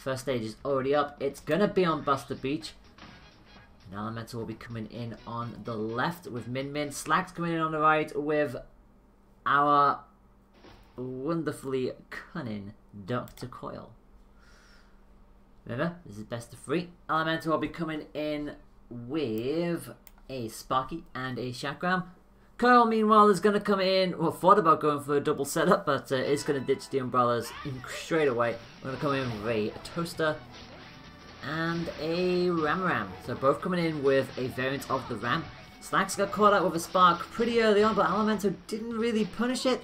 First stage is already up. It's gonna be on Buster Beach. And Elemental will be coming in on the left with Min Min. Slack's coming in on the right with our wonderfully cunning Dr. Coil. Remember, this is best of 3. Elemental will be coming in with a Sparky and a Chakram. Coil, meanwhile, is going to come in. Well, thought about going for a double setup, but is going to ditch the umbrellas straight away. We're going to come in with a Toaster and a Ram. So both coming in with a variant of the Ram. Slacks got caught out with a Spark pretty early on, but Elemental didn't really punish it.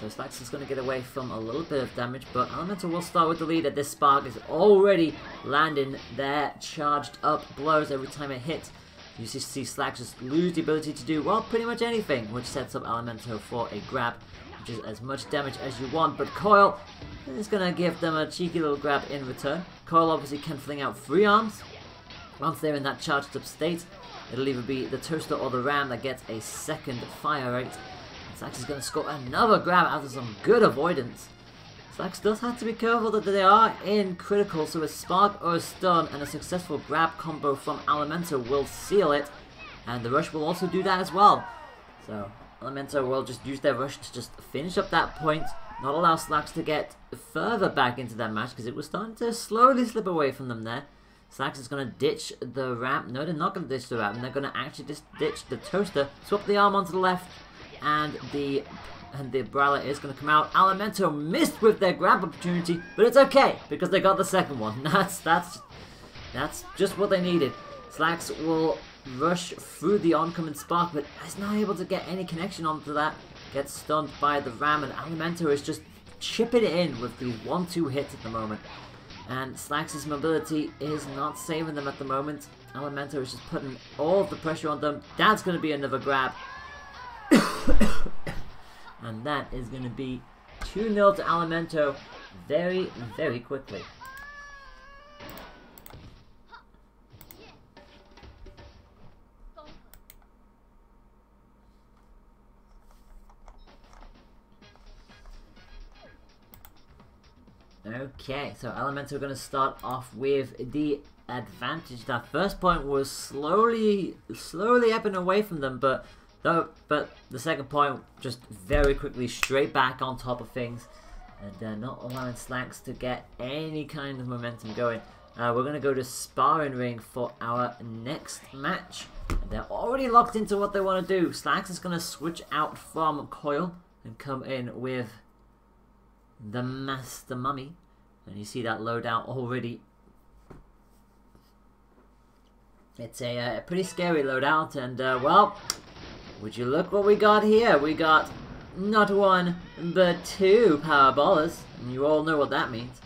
So Slacks is going to get away from a little bit of damage, but Elemental will start with the lead, and this Spark is already landing their charged up blows every time it hits. You see Slacks just lose the ability to do, well, pretty much anything, which sets up Elemental for a grab, which is as much damage as you want. But Coil is going to give them a cheeky little grab in return. Coil obviously can fling out 3 arms. Once they're in that charged up state, it'll either be the Toaster or the Ram that gets a second fire rate. Slacks is going to score another grab after some good avoidance. Slacks does have to be careful that they are in critical, so a Spark or a Stun and a successful grab combo from Elemental will seal it. And the Rush will also do that as well. So Elemental will just use their Rush to just finish up that point, not allow Slacks to get further back into that match, because it was starting to slowly slip away from them there. Slacks is going to ditch the Ram. No, they're not going to ditch the Ram. They're going to actually just ditch the Toaster, swap the arm onto the left, and the umbrella is going to come out. Elemental missed with their grab opportunity, but it's okay because they got the second one. That's just what they needed. Slacks will rush through the oncoming Spark, but is not able to get any connection onto that. Gets stunned by the Ram, and Elemental is just chipping it in with these 1-2 hits at the moment. And Slacks' mobility is not saving them at the moment. Elemental is just putting all of the pressure on them. That's going to be another grab. And that is going to be 2-0 to Elemental very, very quickly. Okay, so Elemental are going to start off with the advantage. That first point was slowly ebbing away from them, but the second point just very quickly straight back on top of things, and not allowing Slacks to get any kind of momentum going. We're going to go to Sparring Ring for our next match. They're already locked into what they want to do. Slacks is going to switch out from Coil and come in with the Master Mummy. And you see that loadout already. It's a pretty scary loadout, and well, would you look what we got here? We got not 1, but 2 power ballers, and you all know what that means.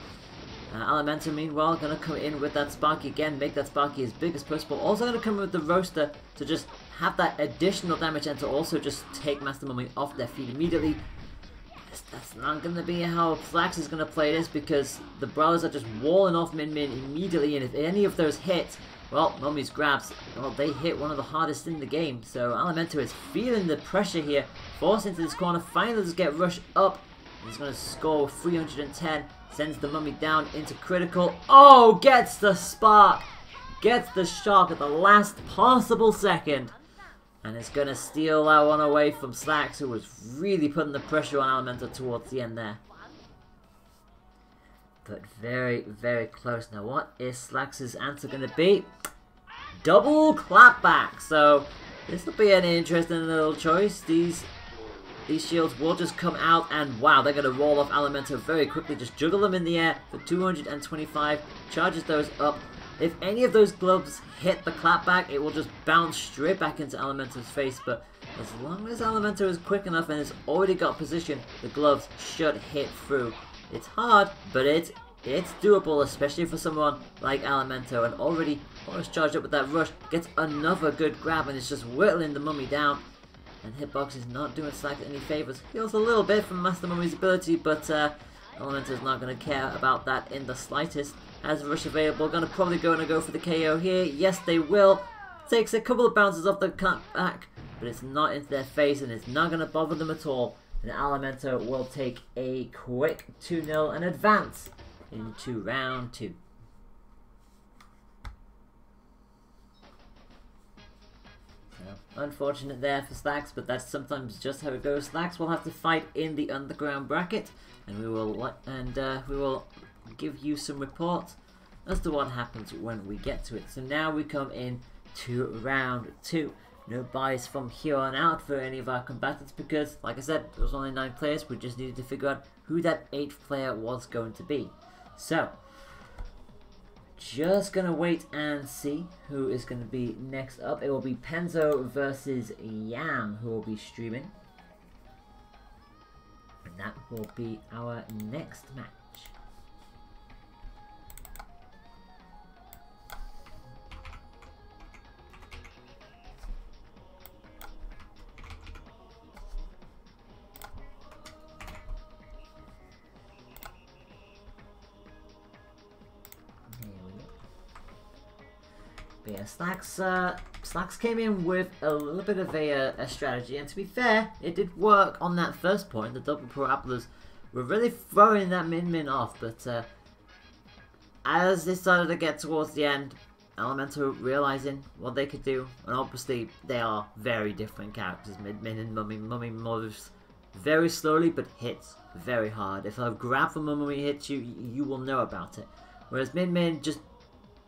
Elemental, meanwhile, going to come in with that Sparky again, make that Sparky as big as possible. Also going to come in with the Roaster to just have that additional damage and to also just take Master Mummy off their feet immediately. That's not going to be how Slacks is going to play this, because the brothers are just walling off Min Min immediately, and if any of those hit, well, Mummy's grabs, well, they hit one of the hardest in the game. So Elemental is feeling the pressure here, forced into this corner, finally does get rushed up. He's going to score 310, sends the Mummy down into critical. Oh, gets the Spark, gets the shock at the last possible second. And it's going to steal that one away from Slacks, who was really putting the pressure on Elemental towards the end there. But very, very close. Now, what is Slacks' answer going to be? Double clapback. So, this will be an interesting little choice. These shields will just come out, and wow, they're going to roll off Elemental very quickly. Just juggle them in the air for 225. Charges those up. If any of those gloves hit the clapback, it will just bounce straight back into Elemental's face. But as long as Elemental is quick enough and has already got position, the gloves should hit through. It's hard, but it's doable, especially for someone like Elemental. And already almost charged up with that rush, gets another good grab, and it's just whittling the Mummy down. And Hitbox is not doing Slacks any favours. Heals a little bit from Master Mummy's ability, but Elemental is not going to care about that in the slightest. Has Rush available, going to probably go for the KO here. Yes, they will. Takes a couple of bounces off the back, but it's not into their face, and it's not going to bother them at all. And Elemental will take a quick 2-0 and advance into round 2. unfortunate there for Slacks, but that's sometimes just how it goes. Slacks will have to fight in the underground bracket, and we will give you some reports as to what happens when we get to it. So now we come in to round 2. No buys from here on out for any of our combatants because, like I said, there was only 9 players. We just needed to figure out who that 8th player was going to be. So, just gonna wait and see who is going to be next up. It will be Penzo versus Yam who will be streaming. And that will be our next match. But yeah, Slacks came in with a little bit of a strategy, and to be fair, it did work on that first point. The double parabolas were really throwing that min off, but as they started to get towards the end, Elemental realizing what they could do, and obviously they are very different characters. Min and Mummy. Mummy moves very slowly, but hits very hard. If a grab from Mummy hits you, you will know about it. Whereas Min just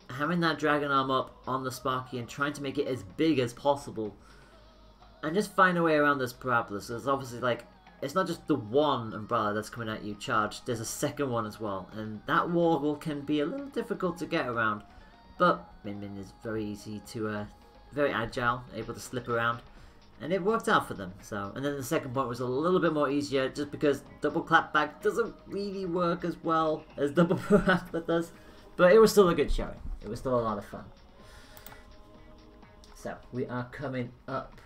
having that dragon arm up on the Sparky and trying to make it as big as possible and just find a way around this parabola. So it's obviously like, it's not just the one umbrella that's coming at you charged, there's a second one as well, and that wall can be a little difficult to get around, but Min is very easy to, very agile, able to slip around, and it worked out for them. So, and then the second point was a little bit more easier just because double clap back doesn't really work as well as double parabola does, but it was still a good showing. It was still a lot of fun. So, we are coming up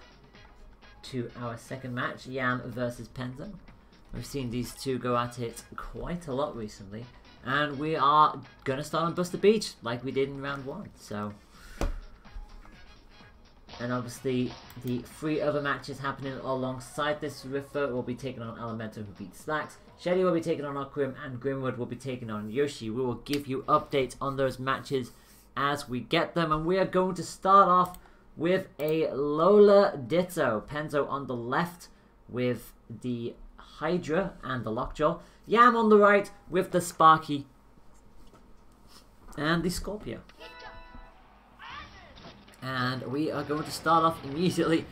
to our second match, Yam versus Penzo. We've seen these two go at it quite a lot recently, and we are going to start on Buster Beach like we did in round 1. So, and obviously the 3 other matches happening alongside this. Riffer will be taking on Elemental, who beat Slacks. Shelly will be taking on Okrim, and Grimwood will be taking on Yoshi. We will give you updates on those matches as we get them, and we are going to start off with a Lola Ditto. Penzo on the left with the Hydra and the Lockjaw. Yam on the right with the Sparky and the Scorpio. And we are going to start off immediately.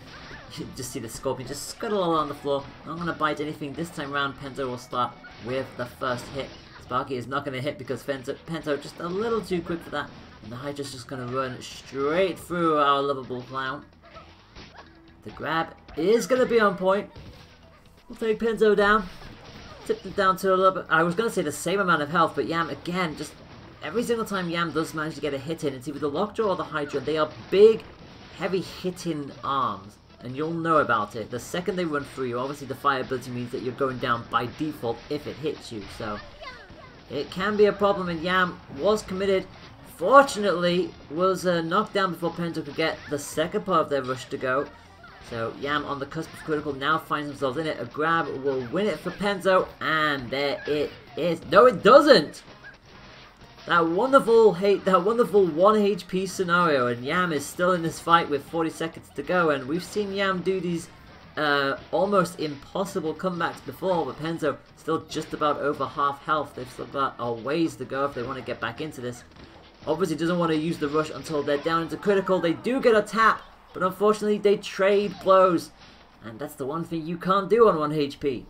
You just see the Scorpion just scuttle along the floor. Not going to bite anything this time round. Penzo will start with the first hit. Sparky is not going to hit because Penzo just a little too quick for that. And the Hydra's just going to run straight through our lovable clown. The grab is going to be on point. We'll take Penzo down. Tipped it down to a little bit. I was going to say the same amount of health, but Yam again, just every single time Yam does manage to get a hit in, it's either the Lockjaw or the Hydra. They are big, heavy hitting arms, and you'll know about it. The second they run through you, obviously the fire ability means that you're going down by default if it hits you. So it can be a problem, and Yam was committed. Fortunately, was knocked down before Penzo could get the second part of their rush to go. So Yam on the cusp of critical now finds themselves in it. A grab will win it for Penzo, and there it is. No, it doesn't. That wonderful 1 HP scenario, and Yam is still in this fight with 40 seconds to go. And we've seen Yam do these almost impossible comebacks before, but Penzo still just about over half health. They've still got a ways to go if they want to get back into this. Obviously doesn't want to use the rush until they're down into critical. They do get a tap, but unfortunately they trade blows. And that's the one thing you can't do on 1 HP.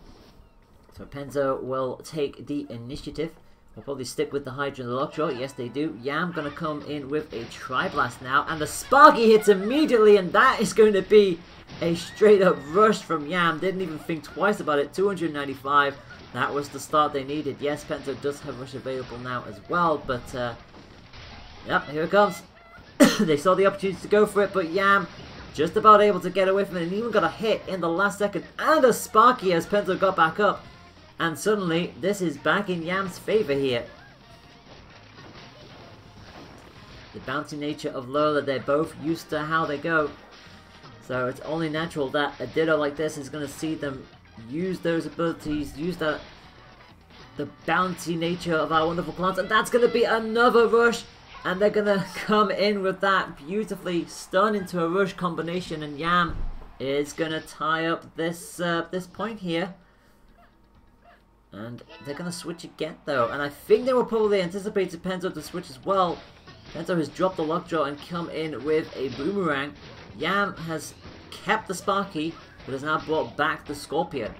So Penzo will take the initiative. They'll probably stick with the Hydra and the Lockjaw. Yes, they do. Yam going to come in with a Tri-Blast now. And the Sparky hits immediately, and that is going to be a straight-up rush from Yam. Didn't even think twice about it. 295. That was the start they needed. Yes, Penzo does have rush available now as well, but yep, here it comes. They saw the opportunity to go for it, but Yam just about able to get away from it, and even got a hit in the last second, and a Sparky as Penzo got back up. And suddenly, this is back in Yam's favor here. The bouncy nature of Lola, they're both used to how they go. So it's only natural that a Ditto like this is going to see them use those abilities, use the bouncy nature of our wonderful plants. And that's going to be another rush. And they're gonna come in with that beautifully, stun into a rush combination, and Yam is gonna tie up this this point here. And they're gonna switch again though, and I think they will probably anticipate Penzo to switch as well. Penzo has dropped the lockjaw and come in with a boomerang. Yam has kept the Sparky, but has now brought back the Scorpion.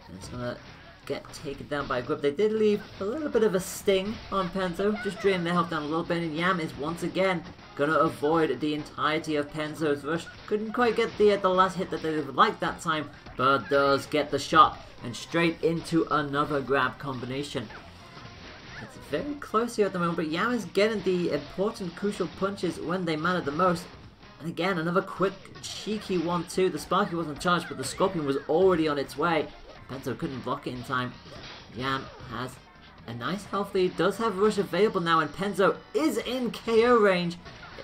And it's gonna get taken down by a grip. They did leave a little bit of a sting on Penzo, just draining their health down a little bit, and Yam is once again gonna avoid the entirety of Penzo's rush. Couldn't quite get the last hit that they would like that time, but does get the shot, and straight into another grab combination. It's very close here at the moment, but Yam is getting the important, crucial punches when they matter the most. And again, another quick, cheeky 1-2. The Sparky wasn't charged, but the Scorpion was already on its way. Penzo couldn't block it in time. Yam has a nice health lead, does have rush available now, and Penzo is in KO range.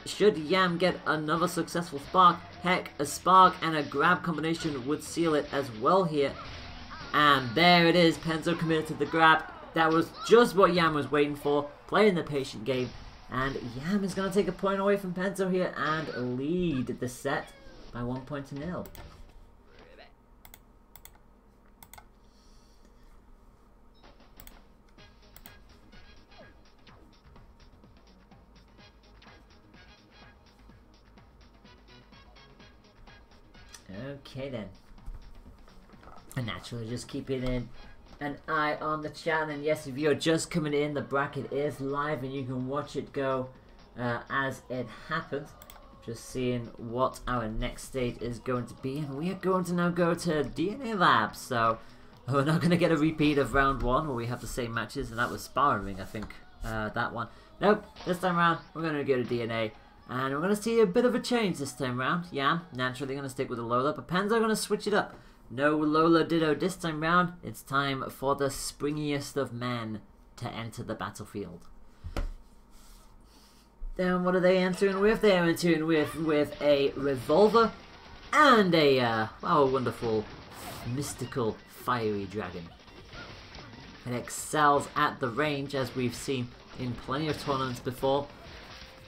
Should Yam get another successful spark, heck, a spark and a grab combination would seal it as well here. And there it is, Penzo committed to the grab. That was just what Yam was waiting for, playing the patient game. And Yam is going to take a point away from Penzo here and lead the set by 1-0. Okay then. And naturally just keeping an eye on the chat, and yes, if you're just coming in, the bracket is live and you can watch it go as it happens. Just seeing what our next stage is going to be, and we are going to now go to DNA Labs, so we're not going to get a repeat of round 1 where we have the same matches, and that was sparring, I think, that one. Nope, this time around we're going to go to DNA. And we're going to see a bit of a change this time round. Yam, naturally going to stick with the Lola, but Penzo going to switch it up. No Lola Ditto this time round. It's time for the springiest of men to enter the battlefield. Then what are they entering with? They're entering with a revolver and a, wow, wonderful, mystical, fiery dragon. It excels at the range, as we've seen in plenty of tournaments before.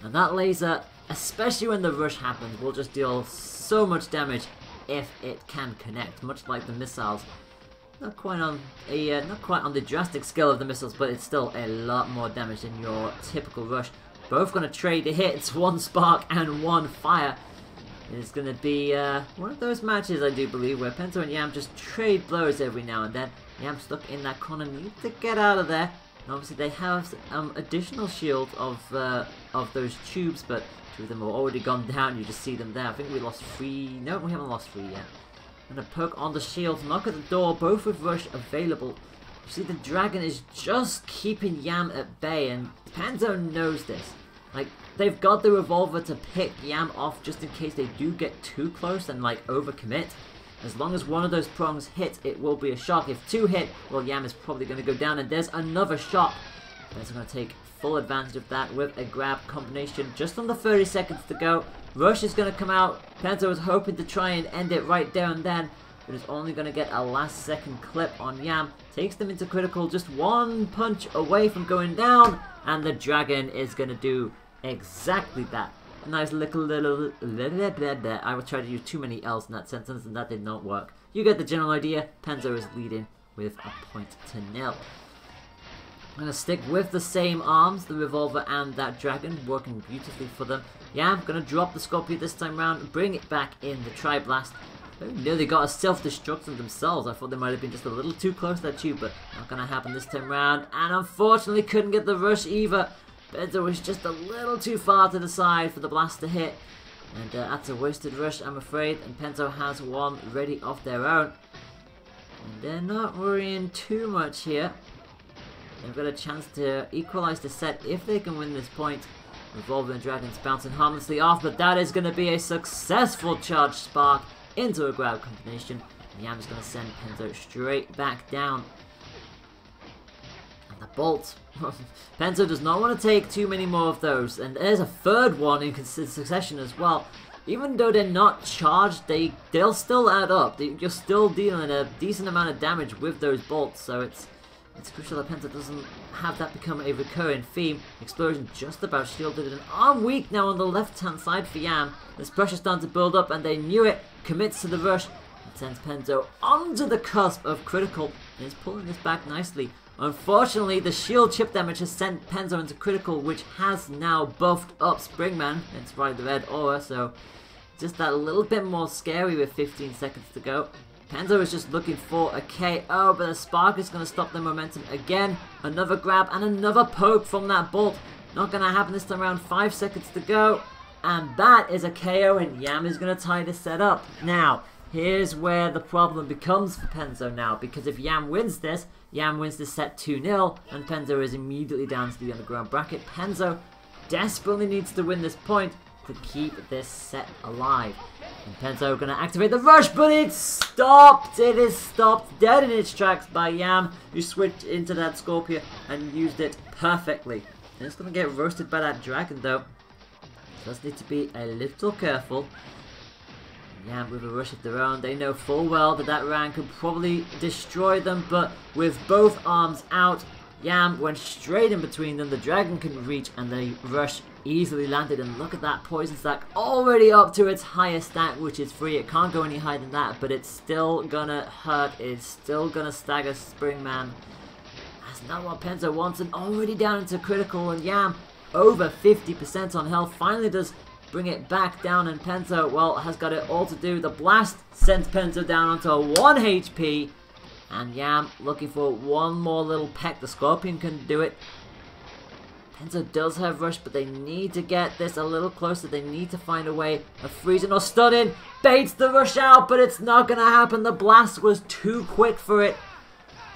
And that laser, especially when the rush happens, will just deal so much damage if it can connect, much like the missiles. Not quite on the drastic scale of the missiles, but it's still a lot more damage than your typical rush. Both going to trade the hits, 1 spark and 1 fire. It's going to be one of those matches, I do believe, where Penzo and Yam just trade blows every now and then. Yam stuck in that corner, need to get out of there. And obviously they have additional shield of those tubes, but 2 of them have already gone down. You just see them there. I think we lost 3. No, we haven't lost 3 yet. And a poke on the shield, knock at the door, both with rush available. You see the dragon is just keeping Yam at bay, and Penzo knows this. Like, they've got the revolver to pick Yam off just in case they do get too close and like overcommit. As long as one of those prongs hit, it will be a shock. If 2 hit, well, Yam is probably going to go down, and there's another shock. Penzo going to take full advantage of that with a grab combination. Just under 30 seconds to go. Rush is going to come out. Penzo was hoping to try and end it right there and then, but is only going to get a last second clip on Yam. Takes them into critical, just 1 punch away from going down, and the dragon is going to do exactly that. A nice little I would try to use too many L's in that sentence, and that did not work. You get the general idea. Penzo is leading with a 0-0. I'm going to stick with the same arms, the revolver and that dragon, working beautifully for them. Yeah, I'm going to drop the Scorpion this time round, bring it back in the Tri-Blast. They nearly got a self-destruct on themselves. I thought they might have been just a little too close to that tube, but not going to happen this time round. And unfortunately couldn't get the rush either. Penzo was just a little too far to the side for the blast to hit. And that's a wasted rush, I'm afraid. And Penzo has 1 ready of their own. And they're not worrying too much here. They've got a chance to equalize the set if they can win this point. Revolver and Dragons bouncing harmlessly off, but that is going to be a successful charge spark into a grab combination. And Yam is going to send Penzo straight back down. And the bolt. Penzo does not want to take too many more of those. And there's a 3rd one in succession as well. Even though they're not charged, they'll still add up. You're still dealing a decent amount of damage with those bolts. So it's It's crucial that Penzo doesn't have that become a recurring theme. Explosion just about shielded an arm weak now on the left-hand side for Yam. This pressure starting to build up and they knew it. Commits to the rush. It sends Penzo onto the cusp of critical. And he's pulling this back nicely. Unfortunately, the shield chip damage has sent Penzo into critical, which has now buffed up Springman. It's right the red aura, so just that little bit more scary with 15 seconds to go. Penzo is just looking for a KO, but the spark is going to stop the momentum again. Another grab and another poke from that bolt. Not going to happen this time around. 5 seconds to go. And that is a KO, and Yam is going to tie this set up. Now, here's where the problem becomes for Penzo now, because if Yam wins this set 2-0, and Penzo is immediately down to the underground bracket. Penzo desperately needs to win this point to keep this set alive. And Penzo going to activate the rush, but it's stopped! It is stopped dead in its tracks by Yam, who switched into that Scorpio and used it perfectly. And it's going to get roasted by that dragon though. Just need to be a little careful. Yam with a rush of their own. They know full well that that Ran could probably destroy them, but with both arms out, Yam went straight in between them. The dragon couldn't reach, and the rush easily landed. And look at that poison stack already up to its highest stack, which is 3. It can't go any higher than that, but it's still gonna hurt. It's still gonna stagger Springman. That's not what Penzo wants, and already down into critical, and Yam over 50% on health finally does bring it back down, and Penzo, well, has got it all to do. The blast sends Penzo down onto 1 HP, and Yam looking for one more little peck. The Scorpion can do it. Penzo does have rush, but they need to get this a little closer. They need to find a way of freezing or stunning. Baits the rush out, but it's not going to happen. The blast was too quick for it.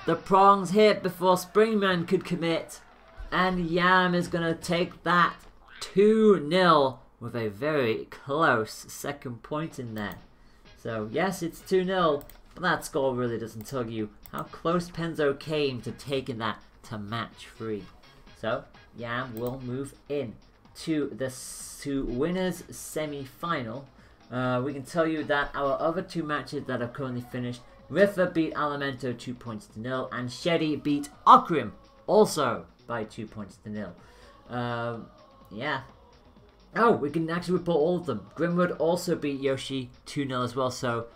The prongs hit before Springman could commit, and Yam is going to take that 2-0 with a very close second point in there. So yes, it's 2-0, but that score really doesn't tell you how close Penzo came to taking that to match 3. So Yam will move in to the winners semi-final. We can tell you that our other 2 matches that are currently finished, Riffa beat Alimento 2-0, and Sheddy beat Okrim also by 2-0. Yeah. Oh, we can actually report all of them. Grimwood also beat Yoshi 2-0 as well. So,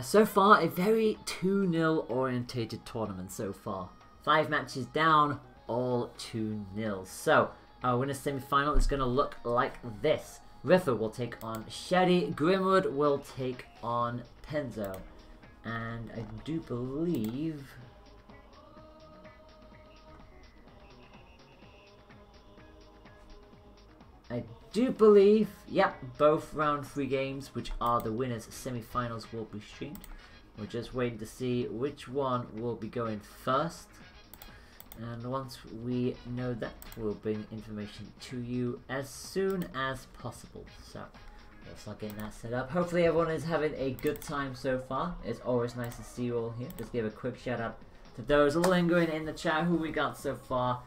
so far, a very 2-0 orientated tournament so far. 5 matches down, all 2-0. So, our winner's semi-final is going to look like this. Riffa will take on Sheddy. Grimwood will take on Penzo. And I do believe... yep, both round 3 games, which are the winners' semi-finals, will be streamed. We're just waiting to see which one will be going first. And once we know that, we'll bring information to you as soon as possible. So, we'll start getting that set up. Hopefully everyone is having a good time so far. It's always nice to see you all here. Just give a quick shout out to those lingering in the chat who we got so far.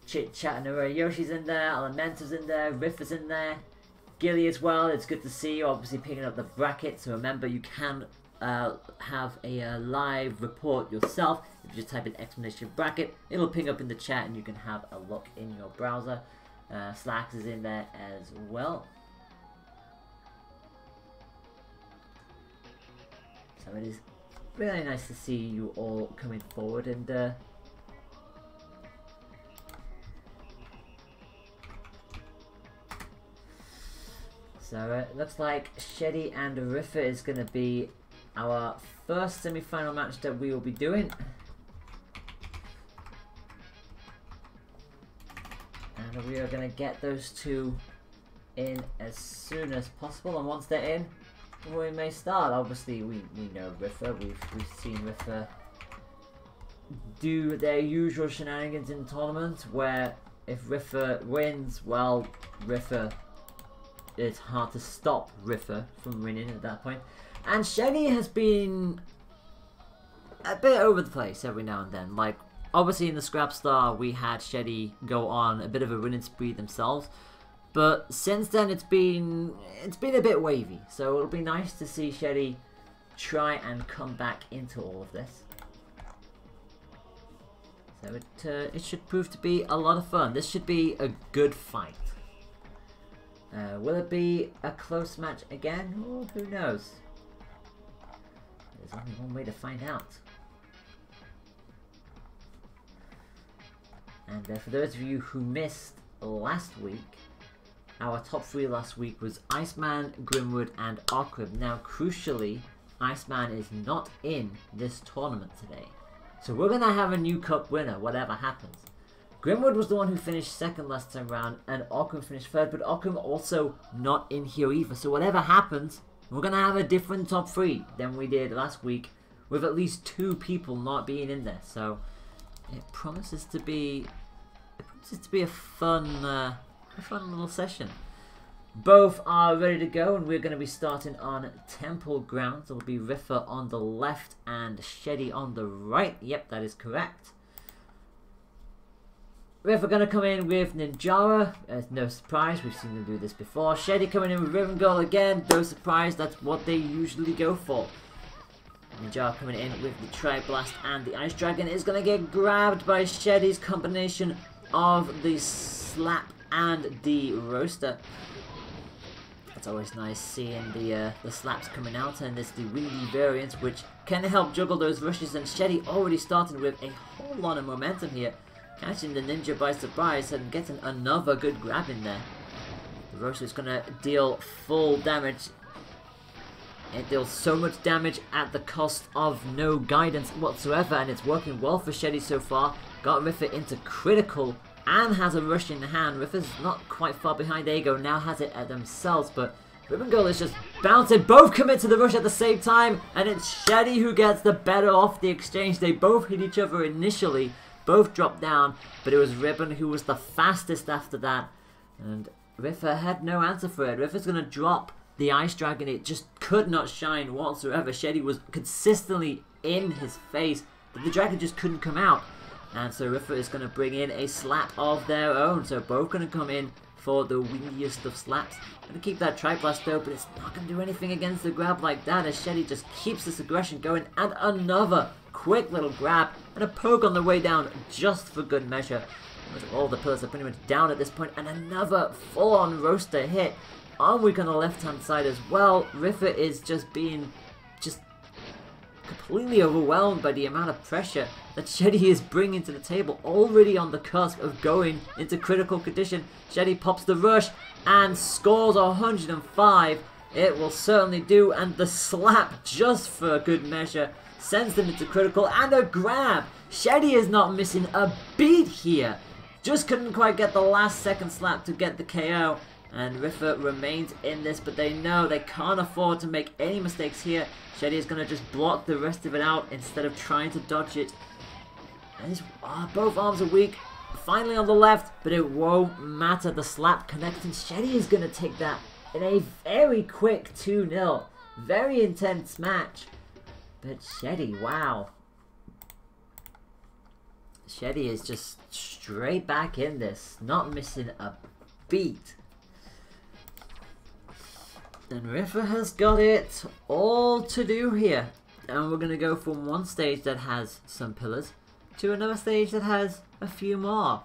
Chit-chatting away. Yoshi's in there, Elementor's in there, Riffa's in there, Gilly as well. It's good to see you, obviously picking up the bracket. So remember, you can have a live report yourself. If you just type in exclamation bracket, it'll ping up in the chat and you can have a look in your browser. Slacks is in there as well. So it is really nice to see you all coming forward, and so it looks like Sheddy and Riffa is going to be our first semi-final match that we will be doing. And we are going to get those 2 in as soon as possible. And once they're in, we may start. Obviously, we know Riffa. We've seen Riffa do their usual shenanigans in tournaments, where if Riffa wins, well, Riffa... it's hard to stop Riffa from winning at that point. And Sheddy has been a bit over the place every now and then. Like, obviously in the Scrap Star, we had Sheddy go on a bit of a winning spree themselves. But since then, it's been a bit wavy. So it'll be nice to see Sheddy try and come back into all of this. So it should prove to be a lot of fun. This should be a good fight. Will it be a close match again? Oh, who knows? There's only one way to find out. And for those of you who missed last week, our top 3 last week was Iceman, Grimwood and Arkrib. Now crucially, Iceman is not in this tournament today. So we're going to have a new cup winner, whatever happens. Grimwood was the one who finished 2nd last time round, and Arkham finished 3rd, but Arkham also not in here either. So whatever happens, we're going to have a different top 3 than we did last week, with at least 2 people not being in there. So it promises to be a fun little session. Both are ready to go, and we're going to be starting on Temple grounds. It'll be Riffer on the left and Sheddy on the right. Yep, that is correct. Riffer going to come in with Ninjara. No surprise, we've seen them do this before. Sheddy coming in with Riven Goal again. No surprise, that's what they usually go for. Ninjara coming in with the Tri-Blast, and the Ice Dragon is going to get grabbed by Sheddy's combination of the Slap and the Roaster. It's always nice seeing the slaps coming out, and it's the windy variants which can help juggle those rushes, and Sheddy already starting with a whole lot of momentum here, catching the Ninja by surprise and getting another good grab in there. The Roaster is going to deal full damage. It deals so much damage at the cost of no guidance whatsoever, and it's working well for Sheddy so far. Got Riffer into critical and has a rush in the hand. Riffer's not quite far behind. There you go, now has it at themselves, but Riven Goal is just bouncing. Both commit to the rush at the same time, and it's Sheddy who gets the better off the exchange. They both hit each other initially, both dropped down, but it was Riven who was the fastest after that, and Riffer had no answer for it. Riffer's going to drop the Ice Dragon. It just could not shine whatsoever. Sheddy was consistently in his face, but the dragon just couldn't come out. And so Riffer is going to bring in a slap of their own. So both going to come in for the windiest of slaps. Going to keep that Tri-Blast though, but it's not going to do anything against the grab like that, as Sheddy just keeps this aggression going. And another quick little grab and a poke on the way down just for good measure. All the pillars are pretty much down at this point, and another full-on Roaster hit. Arm weak on the left-hand side as well. Riffer is just being completely overwhelmed by the amount of pressure that Sheddy is bringing to the table, already on the cusp of going into critical condition. Sheddy pops the rush and scores 105. It will certainly do, and the slap, just for good measure, sends them into critical, and a grab. Sheddy is not missing a beat here. Just couldn't quite get the last second slap to get the KO. And Riffer remains in this, but they know they can't afford to make any mistakes here. Sheddy is going to just block the rest of it out instead of trying to dodge it. And both arms are weak. Finally on the left, but it won't matter. The slap connecting. Sheddy is going to take that in a very quick 2-0. Very intense match. But Sheddy, wow. Sheddy is just straight back in this. Not missing a beat. And Riffer has got it all to do here. And we're going to go from one stage that has some pillars to another stage that has a few more.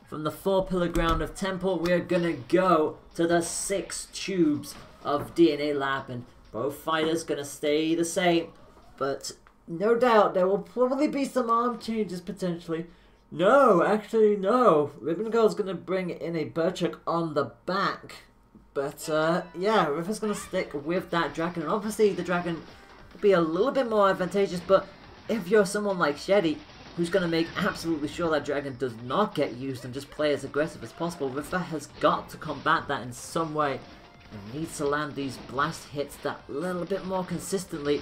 From the 4-pillar ground of Temple, we're going to go to the 6 tubes of DNA Lab. And both fighters going to stay the same. But no doubt there will probably be some arm changes potentially. No, actually no. Riven Goal's going to bring in a Burchuk on the back. But, yeah, Riffer's going to stick with that dragon. And obviously, the dragon will be a little bit more advantageous. But if you're someone like Sheddy, who's going to make absolutely sure that dragon does not get used and just play as aggressive as possible, Riffer has got to combat that in some way. And needs to land these blast hits that little bit more consistently.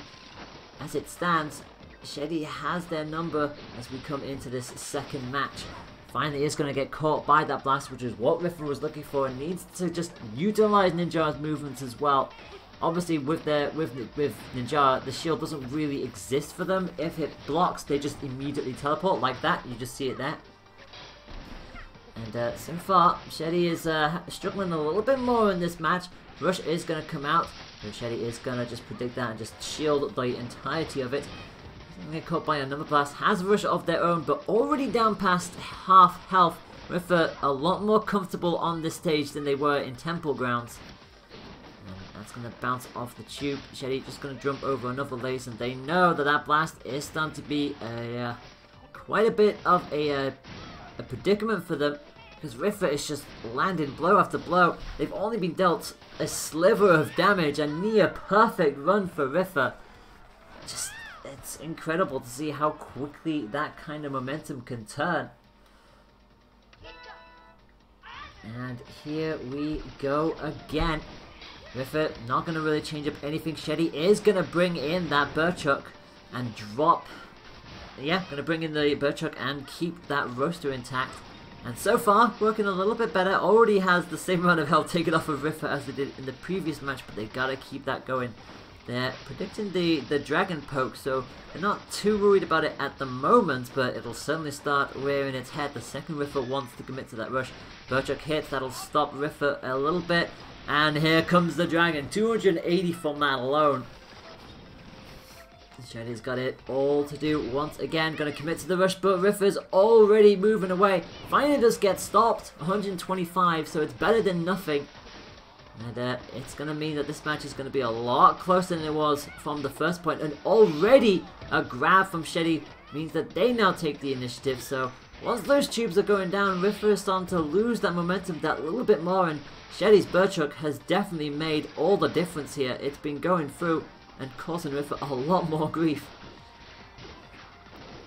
As it stands, Sheddy has their number as we come into this second match. Finally is going to get caught by that blast, which is what Riffer was looking for, and needs to just utilize Ninja's movements as well. Obviously, with Ninja, the shield doesn't really exist for them. If it blocks, they just immediately teleport like that. You just see it there. And so far, Sheddy is struggling a little bit more in this match. Rush is going to come out, and Sheddy is going to just predict that and just shield the entirety of it. Get caught by another blast. Has a rush of their own, but already down past half health. River a lot more comfortable on this stage than they were in Temple Grounds. And that's going to bounce off the tube. Shetty just going to jump over another lace, and they know that that blast is starting to be quite a bit of a predicament for them, because River is just landing blow after blow. They've only been dealt a sliver of damage, a near perfect run for River. Just, it's incredible to see how quickly that kind of momentum can turn. And here we go again. River not going to really change up anything. Shetty is going to bring in that Burchuck and drop. Yeah, going to bring in the Burchuck and keep that roaster intact. And so far, working a little bit better. Already has the same amount of health taken off of River as they did in the previous match, but they got to keep that going. They're predicting the Dragon Poke, so they're not too worried about it at the moment, but it'll certainly start rearing its head the second River wants to commit to that rush. Burchuck hits, that'll stop River a little bit, and here comes the Dragon. 280 from that alone. Shetty's got it all to do once again. Going to commit to the rush, but River's already moving away. Finally does get stopped. 125, so it's better than nothing. And it's going to mean that this match is going to be a lot closer than it was from the first point. And already a grab from Shetty means that they now take the initiative. So once those tubes are going down, River is starting to lose that momentum that little bit more. And Shetty's Burchuck has definitely made all the difference here. It's been going through and causing River a lot more grief.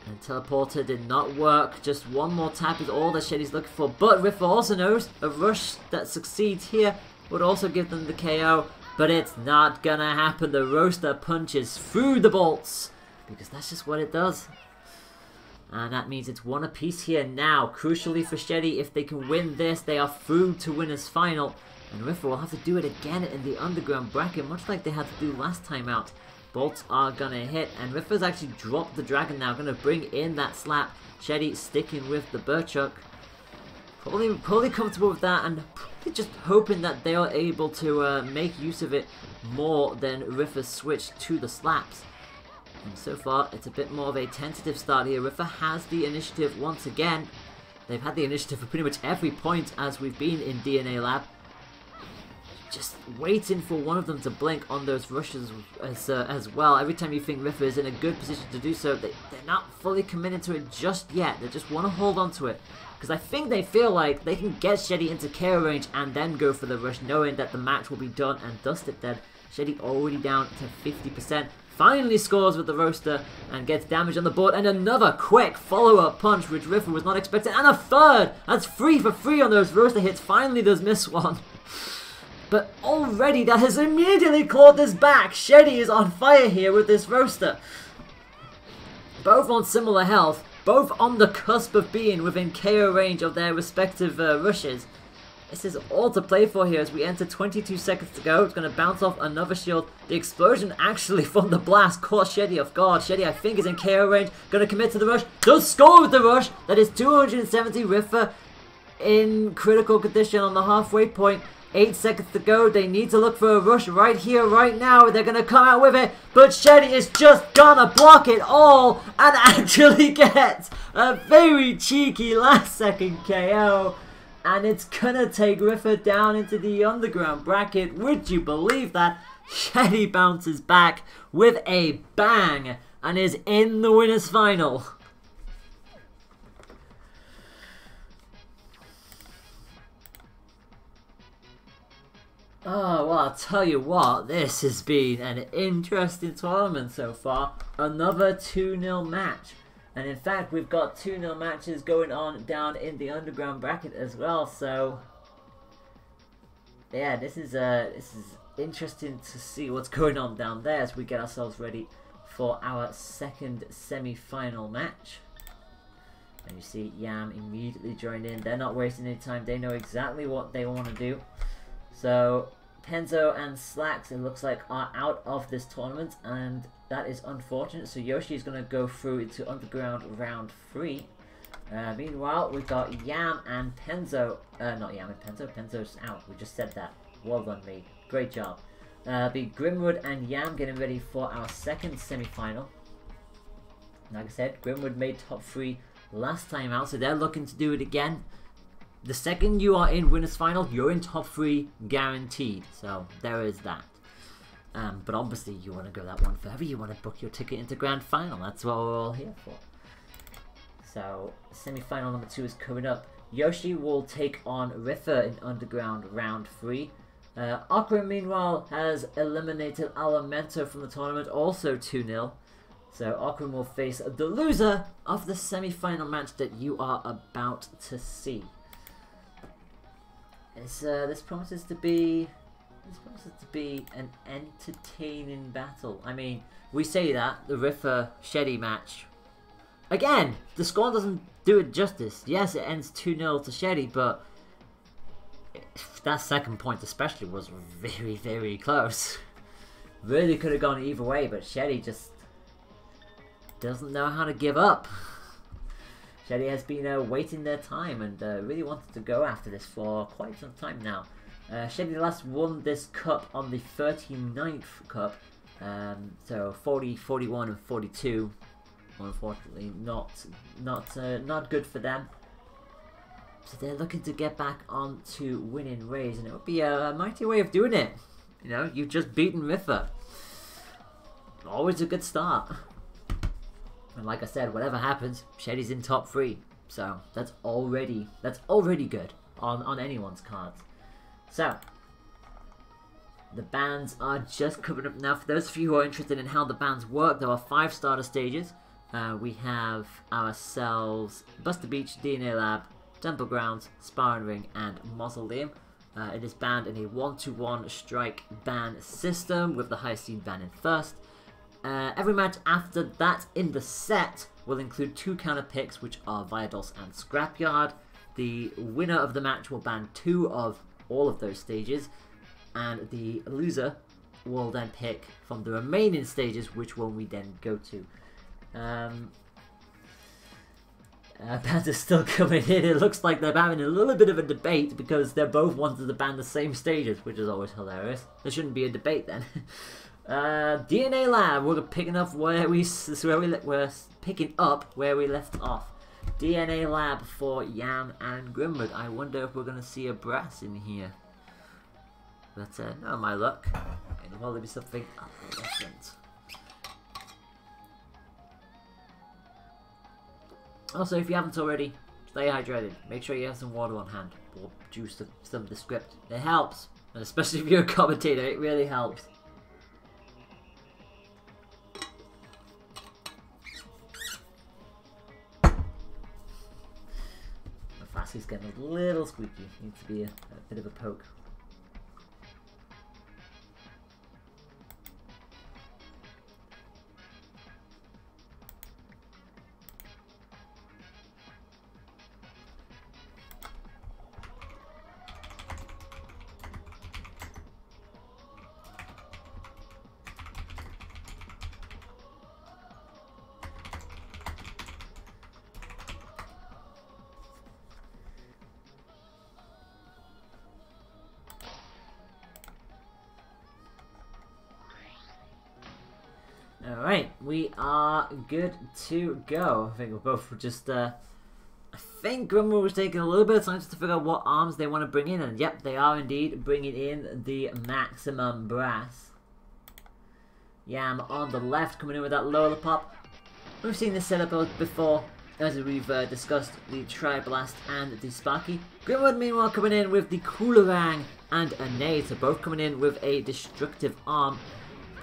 And Teleporter did not work. Just one more tap is all that Shetty's looking for. But River also knows a rush that succeeds here would also give them the KO, but it's not gonna happen. The roaster punches through the bolts, because that's just what it does. And that means it's one apiece here now. Crucially for Shetty, if they can win this, they are through to winner's final. And River will have to do it again in the underground bracket, much like they had to do last time out. Bolts are gonna hit, and River's actually dropped the Dragon now, gonna bring in that slap. Shetty sticking with the Burchuck. Probably comfortable with that, and probably just hoping that they are able to make use of it more than River's switch to the slaps. And so far, it's a bit more of a tentative start here. River has the initiative once again. They've had the initiative for pretty much every point as we've been in DNA Lab. Just waiting for one of them to blink on those rushes as well. Every time you think River is in a good position to do so, they're not fully committed to it just yet. They just want to hold on to it. Because I think they feel like they can get Shetty into KO range and then go for the rush, knowing that the match will be done and dusted then. Shetty already down to 50%. Finally scores with the roaster and gets damage on the board. And another quick follow-up punch, which River was not expecting. And a third! That's 3 for 3 on those roaster hits. Finally does miss one. But already that has immediately clawed this back. Shetty is on fire here with this roaster. Both on similar health. Both on the cusp of being within KO range of their respective rushes. This is all to play for here as we enter 22 seconds to go. It's going to bounce off another shield. The explosion actually from the blast caught Shetty off guard. Shetty, I think, is in KO range. Going to commit to the rush. Does score with the rush. That is 270. River in critical condition on the halfway point. 8 seconds to go. They need to look for a rush right here, right now. They're going to come out with it. But Shetty is just going to block it all and actually get a very cheeky last second KO. And it's going to take River down into the underground bracket. Would you believe that? Shetty bounces back with a bang and is in the winner's final. Oh, well, I'll tell you what, this has been an interesting tournament so far. Another 2-0 match. And in fact, we've got 2-0 matches going on down in the underground bracket as well. So, yeah, this is interesting to see what's going on down there as we get ourselves ready for our second semi-final match. And you see Yam immediately joined in. They're not wasting any time. They know exactly what they want to do. So, Penzo and Slacks, it looks like, are out of this tournament, and that is unfortunate. So Yoshi is going to go through into Underground round 3. Meanwhile, we've got Yam and Penzo. Not Yam and Penzo. Penzo's out. We just said that. Well done, me. Great job. Be Grimwood and Yam getting ready for our second semi-final. Like I said, Grimwood made top 3 last time out, so they're looking to do it again. The second you are in winners final, you're in top 3 guaranteed. So there is that. But obviously you want to go that one further. You want to book your ticket into grand final. That's what we're all here for. So semi-final number 2 is coming up. Yoshi will take on Riffa in Underground round 3. Akra meanwhile has eliminated Alimento from the tournament, also 2-0. So Akra will face the loser of the semi-final match that you are about to see. This promises to be an entertaining battle. I mean, we say that the Riffa Sheddy match. Again, the score doesn't do it justice. Yes, it ends 2-0 to Sheddy, but that second point especially was very, very close. Really could have gone either way, but Sheddy just doesn't know how to give up. Sheddy has been waiting their time and really wanted to go after this for quite some time now. Sheddy last won this cup on the 39th cup, so 40, 41 and 42. Unfortunately, not good for them. So they're looking to get back onto winning ways, and it would be a mighty way of doing it. You know, you've just beaten Riffa. Always a good start. And like I said, whatever happens, Sheddy's in top 3, so that's already good on anyone's cards. So the bans are just coming up now. For those of you who are interested in how the bans work, there are 5 starter stages. We have ourselves Buster Beach, DNA Lab, Temple Grounds, Sparring Ring, and Mausoleum. It is banned in a 1-to-1 strike ban system, with the highest seed banning first. Every match after that in the set will include 2 counter picks, which are Viados and Scrapyard. The winner of the match will ban 2 of all of those stages, and the loser will then pick from the remaining stages which one we then go to. Bans are still coming in. It looks like they're having a little bit of a debate because they're both wanting to ban the same stages, which is always hilarious. There shouldn't be a debate then. DNA Lab, we're picking up where we're picking up where we left off. DNA Lab for Yam and Grimwood. I wonder if we're gonna see a brass in here. But no, my luck. It'll probably be something different. Also, if you haven't already, stay hydrated. Make sure you have some water on hand, or juice some of the script. It helps, and especially if you're a commentator, it really helps. The flask getting a little squeaky. Needs to be a bit of a poke. Alright, we are good to go. I think we're both just, I think Grimwood was taking a little bit of time just to figure out what arms they want to bring in, and yep, they are indeed bringing in the maximum brass. Yam on the left, coming in with that Lollipop. We've seen this setup before, as we've discussed the Tri-Blast and the Sparky. Grimwood, meanwhile, coming in with the Coolerang and a Nade, so both coming in with a destructive arm.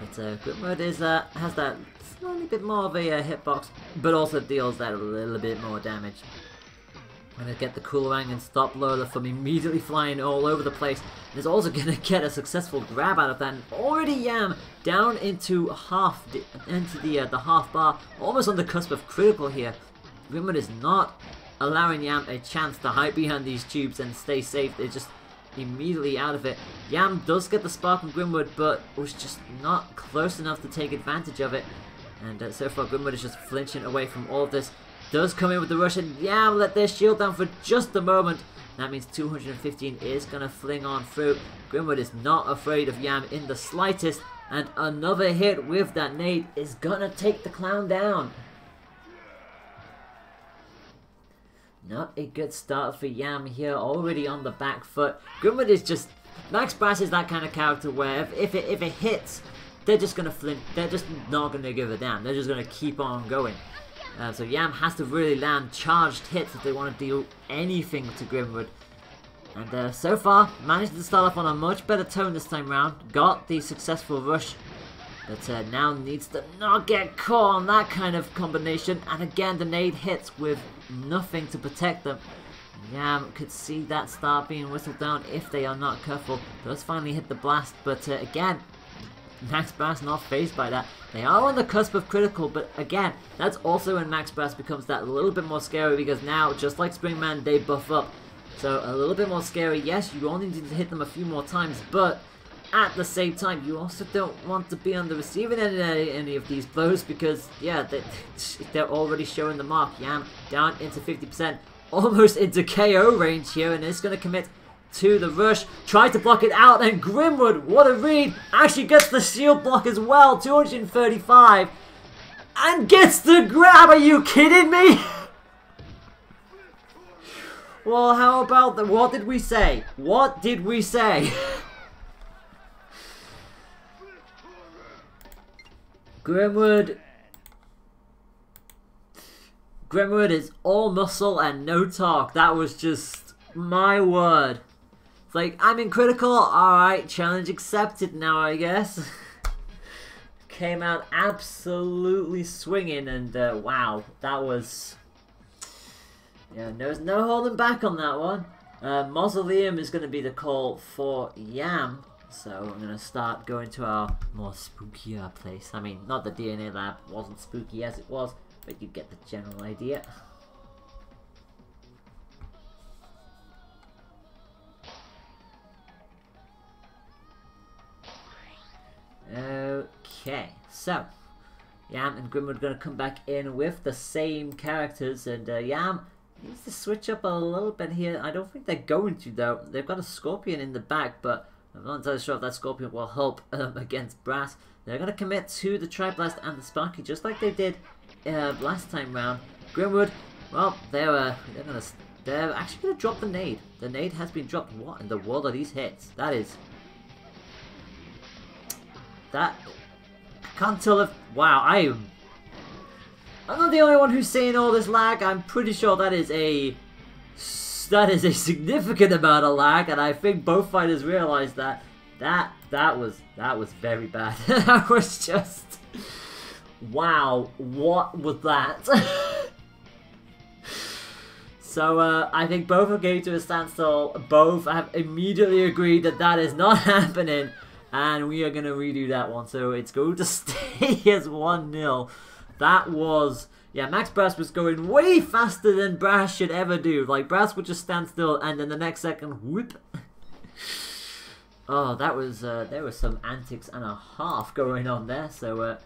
But Grimwood has that slightly bit more of a hitbox, but also deals that a little bit more damage. I'm going to get the Coolerang and stop Lola from immediately flying all over the place. And is also going to get a successful grab out of that. And already Yam down into the half bar, almost on the cusp of critical here. Grimwood is not allowing Yam a chance to hide behind these tubes and stay safe. They're just immediately out of it. Yam does get the spark on Grimwood, but was just not close enough to take advantage of it. And so far Grimwood is just flinching away from all of this. Does come in with the rush, and Yam let their shield down for just a moment. That means 215 is going to fling on through. Grimwood is not afraid of Yam in the slightest, and another hit with that nade is going to take the clown down. Not a good start for Yam here, already on the back foot. Grimwood is just... Max Brass is that kind of character where if it hits, they're just going to flint. They're just not going to give a damn. They're just going to keep on going. So Yam has to really land charged hits if they want to deal anything to Grimwood. And so far, managed to start off on a much better tone this time round. Got the successful rush. But now needs to not get caught on that kind of combination. And again, the nade hits with nothing to protect them. Yam could see that start being whistled down if they are not careful. Does finally hit the blast, but again, Max Brass not phased by that. They are on the cusp of critical, but again, that's also when Max Brass becomes that little bit more scary, because now, just like Springman, they buff up. So a little bit more scary. Yes, you only need to hit them a few more times, but at the same time, you also don't want to be on the receiving end of any of these blows, because, yeah, they're already showing the mark. Yam down into 50%, almost into KO range here, and it's going to commit to the rush. Tries to block it out, and Grimwood, what a read, actually gets the shield block as well, 235, and gets the grab. Are you kidding me? Well, how about the... What did we say? What did we say? Grimwood is all muscle and no talk. That was just my word. It's like, I'm in critical. Alright, challenge accepted now, I guess. Came out absolutely swinging, and wow, that was... Yeah, there's no holding back on that one. Mausoleum is going to be the call for Yam. So I'm going to start going to our more spookier place. I mean, not the DNA lab wasn't spooky as it was, but you get the general idea. Okay, so Yam and Grimwood are going to come back in with the same characters, and Yam needs to switch up a little bit here. I don't think they're going to, though. They've got a Scorpion in the back, but I'm not entirely sure if that Scorpion will help against Brass. They're going to commit to the Tri-Blast and the Sparky, just like they did last time round. Grimwood, well, they're actually going to drop the nade. The nade has been dropped. What in the world are these hits? That is... That... I can't tell if... Wow, I'm not the only one who's seeing all this lag. I'm pretty sure that is a significant amount of lag, and I think both fighters realized that. That was very bad. That was just... Wow, what was that? So I think both are going to a standstill. Both have immediately agreed that that is not happening, and we are going to redo that one. So it's going to stay as 1-0. That was... Yeah, Max Brass was going way faster than Brass should ever do. Like, Brass would just stand still, and then the next second, whoop. Oh, that was... there was some antics and a half going on there. So,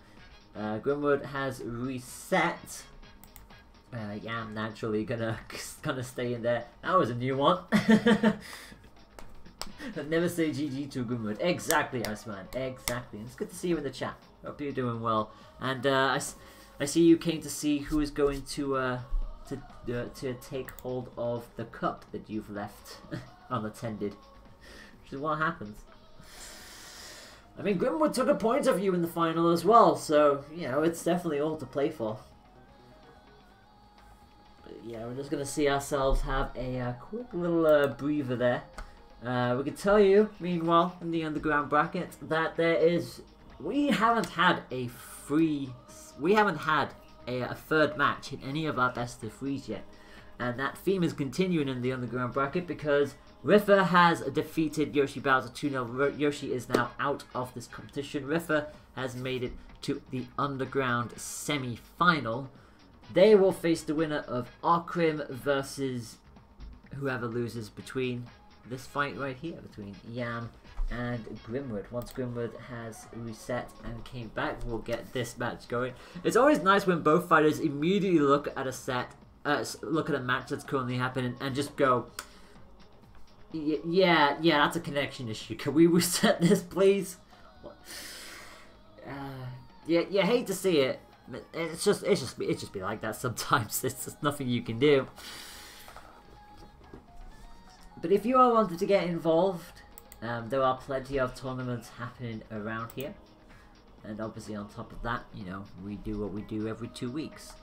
Grimwood has reset. Yam naturally gonna stay in there. That was a new one. Never say GG to Grimwood. Exactly, Iceman. Exactly. It's good to see you in the chat. Hope you're doing well. And I see you came to see who is going to take hold of the cup that you've left unattended, which is what happens. I mean, Grimwood took a point of you in the final as well, so you know it's definitely all to play for. But yeah, we're just gonna see ourselves have a quick little breather there. We can tell you, meanwhile, in the underground bracket, that we haven't had a third match in any of our best of threes yet, and that theme is continuing in the underground bracket because Riffa has defeated Yoshi Bowser 2-0. Yoshi is now out of this competition. Riffa has made it to the underground semi-final. They will face the winner of Arkrim versus whoever loses between this fight right here between Yam and Grimwood. Once Grimwood has reset and came back, we'll get this match going. It's always nice when both fighters immediately look at a match that's currently happening and just go, yeah, that's a connection issue. Can we reset this, please? Yeah, you hate to see it. It's just be like that sometimes. It's just nothing you can do. But if you are wanting to get involved, there are plenty of tournaments happening around here. And obviously on top of that, you know, we do what we do every 2 weeks.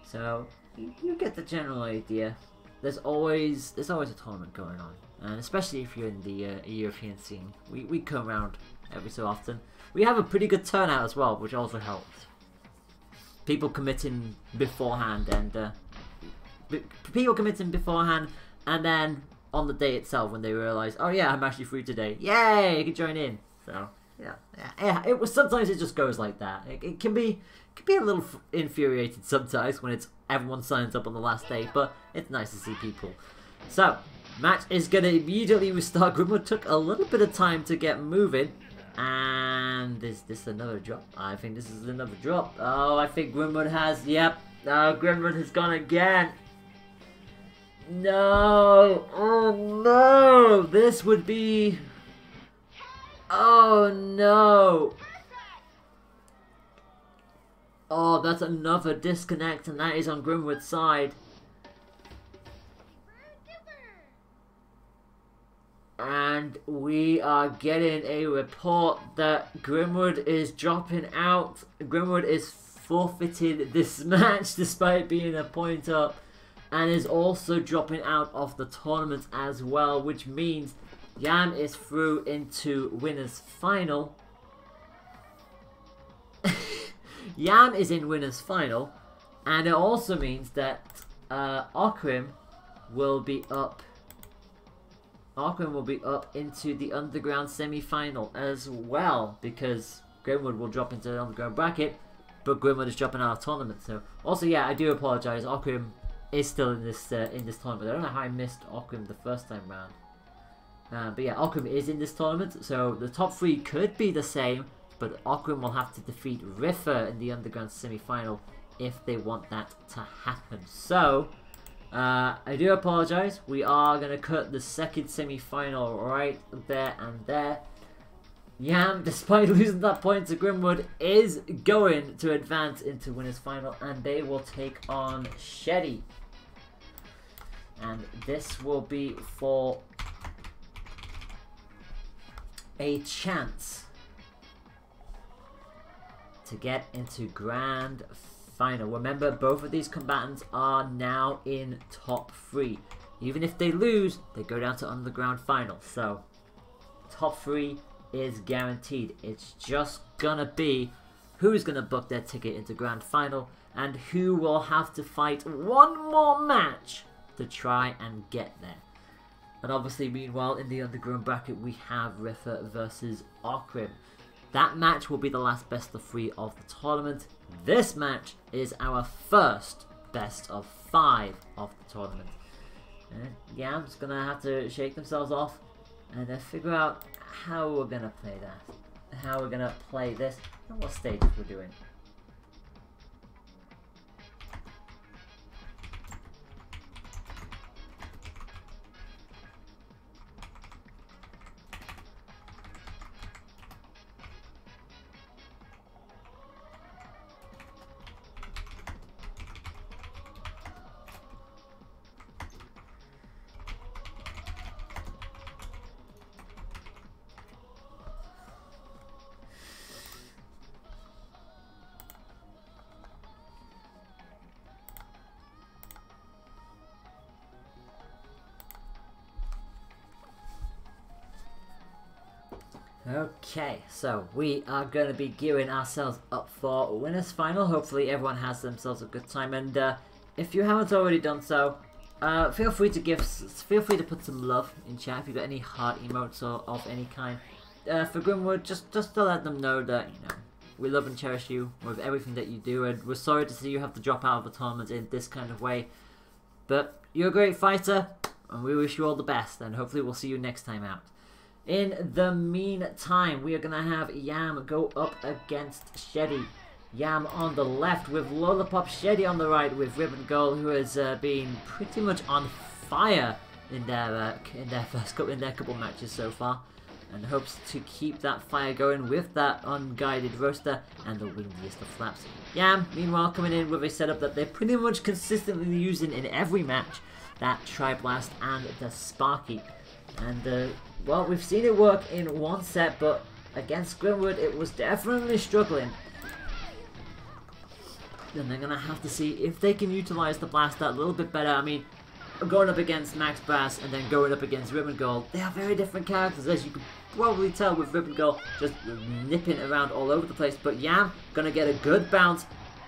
So you get the general idea. There's always a tournament going on. And especially if you're in the European scene. We come around every so often. We have a pretty good turnout as well, which also helps. People committing beforehand and and then on the day itself when they realise, oh yeah, I'm actually free today. Yay, you can join in. So yeah. Sometimes it just goes like that. It can be a little infuriating sometimes when everyone signs up on the last day, but it's nice to see people. So match is gonna immediately restart. Grimwood took a little bit of time to get moving, and is this another drop? I think this is another drop. Oh, I think Grimwood has. Yep, Grimwood has gone again. No! Oh no! This would be... Oh no! Oh, that's another disconnect, and that is on Grimwood's side. And we are getting a report that Grimwood is dropping out. Grimwood is forfeited this match despite being a point up. And is also dropping out of the tournament as well, which means Yam is through into winners final. Yam is in winners final, and it also means that Okrim will be up. Okrim will be up into the underground semi-final as well, because Grimwood will drop into the underground bracket, but Grimwood is dropping out of tournament. So also, yeah, I do apologise. Okrim is still in this tournament. I don't know how I missed Okrim the first time round. But yeah, Okrim is in this tournament, so the top 3 could be the same, but Okrim will have to defeat Riffer in the underground semi-final if they want that to happen. So, I do apologise. We are going to cut the second semi-final right there and there. Yam, despite losing that point to Grimwood, is going to advance into winners final, and they will take on Shetty. And this will be for a chance to get into grand final. Remember, both of these combatants are now in top 3. Even if they lose, they go down to underground final. So, top 3 is guaranteed. It's just gonna be who's gonna book their ticket into grand final and who will have to fight one more match to try and get there. And obviously, meanwhile, in the underground bracket, we have Riffer versus Okrim. That match will be the last best of 3 of the tournament. This match is our first best of 5 of the tournament. And Yam's gonna have to shake themselves off and figure out how we're gonna play that, how we're gonna play this, and what stages we're doing. Okay, so we are going to be gearing ourselves up for winners final. Hopefully everyone has themselves a good time, and if you haven't already done so, feel free to put some love in chat if you've got any heart emotes or of any kind. For Grimwood, just to let them know that, you know, we love and cherish you with everything that you do, and we're sorry to see you have to drop out of the tournament in this kind of way. But you're a great fighter, and we wish you all the best, and hopefully we'll see you next time out. In the meantime, we are going to have Yam go up against Shetty. Yam on the left with Lollipop, Shetty on the right with Ribbon Girl, who has been pretty much on fire in their couple matches so far, and hopes to keep that fire going with that unguided roaster and the windiest of flaps. Yam, meanwhile, coming in with a setup that they're pretty much consistently using in every match, that Tri-Blast and the Sparky. And, well, we've seen it work in one set, but against Grimwood, it was definitely struggling. Then they're going to have to see if they can utilize the blast a little bit better. I mean, going up against Max Brass and then going up against Ribbon Gold, they are very different characters, as you can probably tell with Ribbon Gold just nipping around all over the place. But Yam going to get a good bounce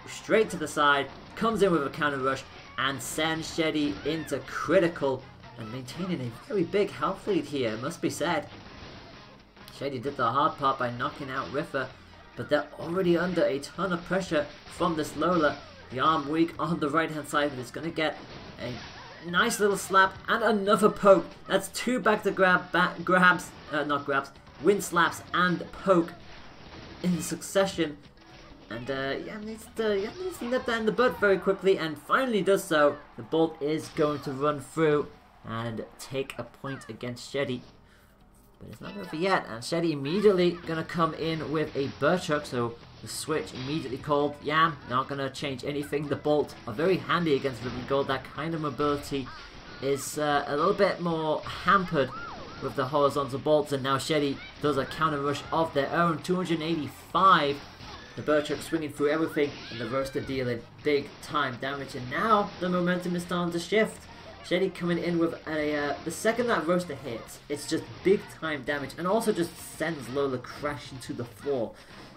straight to the side, comes in with a counter rush, and sends Sheddy into critical and maintaining a very big health lead here, it must be said. Sheddy did the hard part by knocking out Riffer, but they're already under a ton of pressure from this Lola. The arm weak on the right hand side, but it's going to get a nice little slap and another poke. That's two back to wind slaps and poke in succession. And Yam needs to nip that in the bud very quickly, and finally does so. The Bolt is going to run through and take a point against Sheddy. But it's not over yet, and Sheddy immediately going to come in with a Burchuck, so the switch immediately called. Yam not going to change anything. The Bolt are very handy against Ribbon Gold. That kind of mobility is a little bit more hampered with the horizontal bolts, and now Sheddy does a counter rush of their own. 285. The Burchuck swinging through everything, and the Roaster dealing big time damage, and now the momentum is starting to shift. Sheddy coming in with the second that Roaster hits, it's just big time damage, and also just sends Lola crashing to the floor.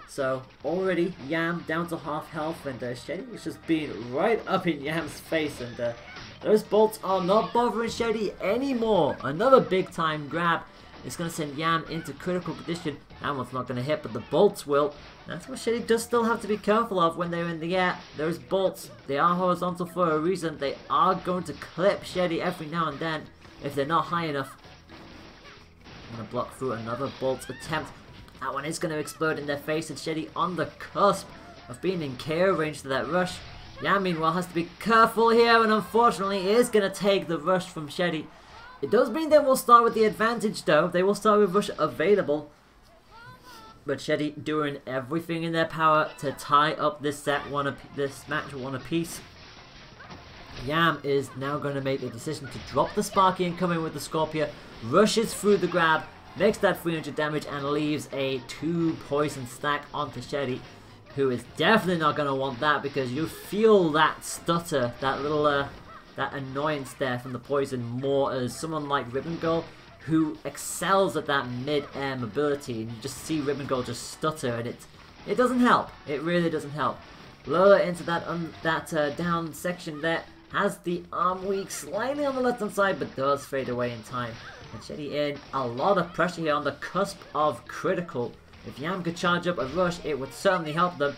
So already Yam down to half health, and Sheddy is just being right up in Yam's face, and those bolts are not bothering Sheddy anymore. Another big time grab. It's going to send Yam into critical condition. That one's not going to hit, but the bolts will. That's what Sheddy does still have to be careful of when they're in the air. Those bolts, they are horizontal for a reason. They are going to clip Sheddy every now and then if they're not high enough. I'm going to block through another bolt attempt. That one is going to explode in their face, and Sheddy on the cusp of being in KO range to that rush. Yam, meanwhile, has to be careful here, and unfortunately is going to take the rush from Sheddy. It does mean they will start with the advantage, though. They will start with rush available. But Sheddy doing everything in their power to tie up this match one apiece. Yam is now going to make a decision to drop the Sparky and come in with the Scorpia. Rushes through the grab, makes that 300 damage, and leaves a 2 poison stack onto Sheddy, who is definitely not going to want that, because you feel that stutter, that little that annoyance there from the poison more as someone like Ribbon Gold, who excels at that mid-air mobility, and you just see Ribbon Gold just stutter, and it doesn't help. It really doesn't help. Lower into that down section there, has the arm weak slightly on the left-hand side, but does fade away in time. And Sheddy in a lot of pressure here on the cusp of critical. If Yam could charge up a rush, it would certainly help them,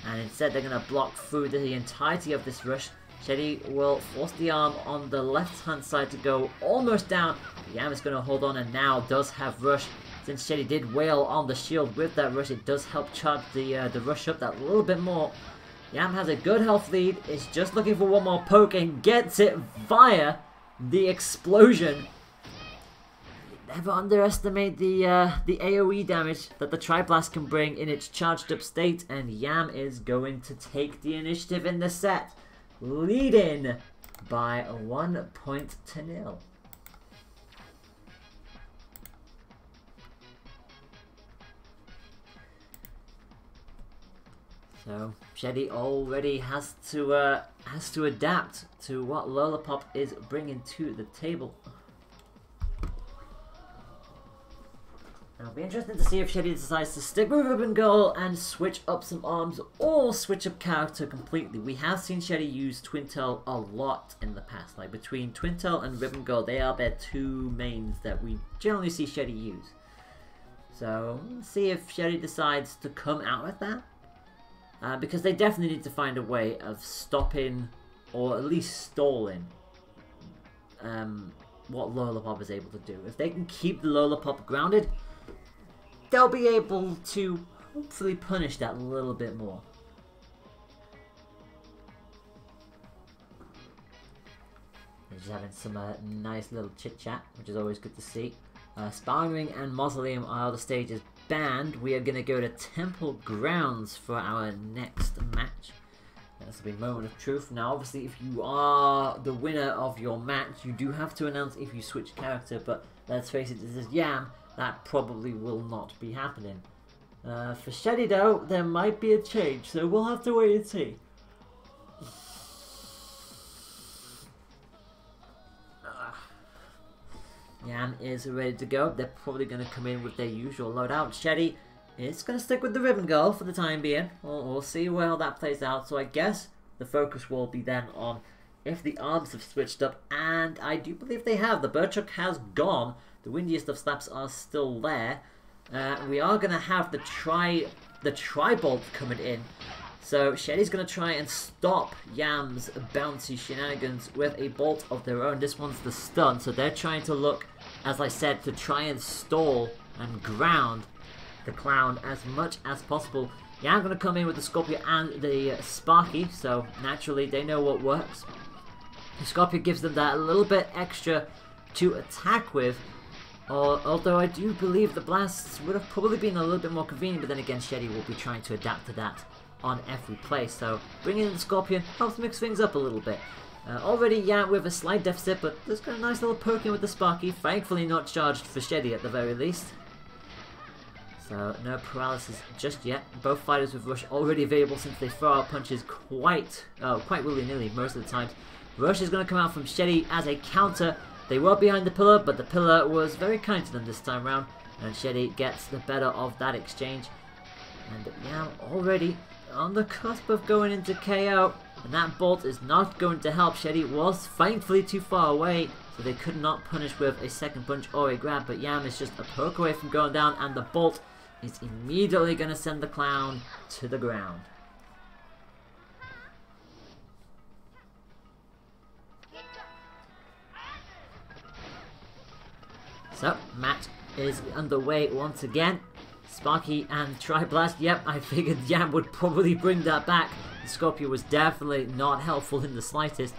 and instead they're going to block through the entirety of this rush. Sheddy will force the arm on the left-hand side to go almost down. Yam is going to hold on, and now does have rush. Since Sheddy did wail on the shield with that rush, it does help charge the rush up that little bit more. Yam has a good health lead, is just looking for one more poke, and gets it via the explosion. Never underestimate the AoE damage that the Tri-Blast can bring in its charged up state, and Yam is going to take the initiative in the set, leading by 1-0. So Sheddy already has to adapt to what Lollipop is bringing to the table. It'll be interesting to see if Sheddy decides to stick with Ribbon Gold and switch up some arms, or switch up character completely. We have seen Sheddy use Twintail a lot in the past. Like between Twintail and Ribbon Gold, they are their two mains that we generally see Sheddy use. So let's see if Sheddy decides to come out with that. Because they definitely need to find a way of stopping, or at least stalling, what Lollipop is able to do. If they can keep the Lollipop grounded, they'll be able to hopefully punish that a little bit more. They're just having some nice little chit chat, which is always good to see. Sparring and Mausoleum are the stages banned. We are going to go to Temple Grounds for our next match. this will be moment of truth. Now, obviously, if you are the winner of your match, you do have to announce if you switch character. But let's face it, this is Yam. That probably will not be happening. For Sheddy, though, there might be a change, so we'll have to wait and see. Yam is ready to go. They're probably going to come in with their usual loadout. Sheddy is going to stick with the ribbon girl for the time being. We'll see how that plays out. So I guess the focus will be then on if the arms have switched up. And I do believe they have. The Birchuk has gone. The windiest of slaps are still there. We are going to have the tri-bolt coming in. So Sheddy's going to try and stop Yam's bouncy shenanigans with a bolt of their own. This one's the stun, so they're trying to look, as I said, to try and stall and ground the clown as much as possible. Yam going to come in with the Scorpio and the Sparky, so naturally they know what works. The Scorpio gives them that a little bit extra to attack with. Although I do believe the blasts would have probably been a little bit more convenient, but then again Sheddy will be trying to adapt to that on every play, so bringing in the Scorpion helps mix things up a little bit. Already Yam with a slight deficit, but there's got a nice little poke in with the Sparky, thankfully not charged for Sheddy at the very least. So no paralysis just yet. Both fighters with Rush already available since they throw out punches quite willy-nilly most of the time. Rush is going to come out from Sheddy as a counter. They were behind the pillar, but the pillar was very kind to them this time round, and Sheddy gets the better of that exchange. And Yam already on the cusp of going into KO, and that bolt is not going to help. Sheddy was thankfully too far away, so they could not punish with a second punch or a grab, but Yam is just a poke away from going down, and the bolt is immediately going to send the clown to the ground. So, match is underway once again. Sparky and Tri-Blast, yep, I figured Yam would probably bring that back. The Scorpio was definitely not helpful in the slightest.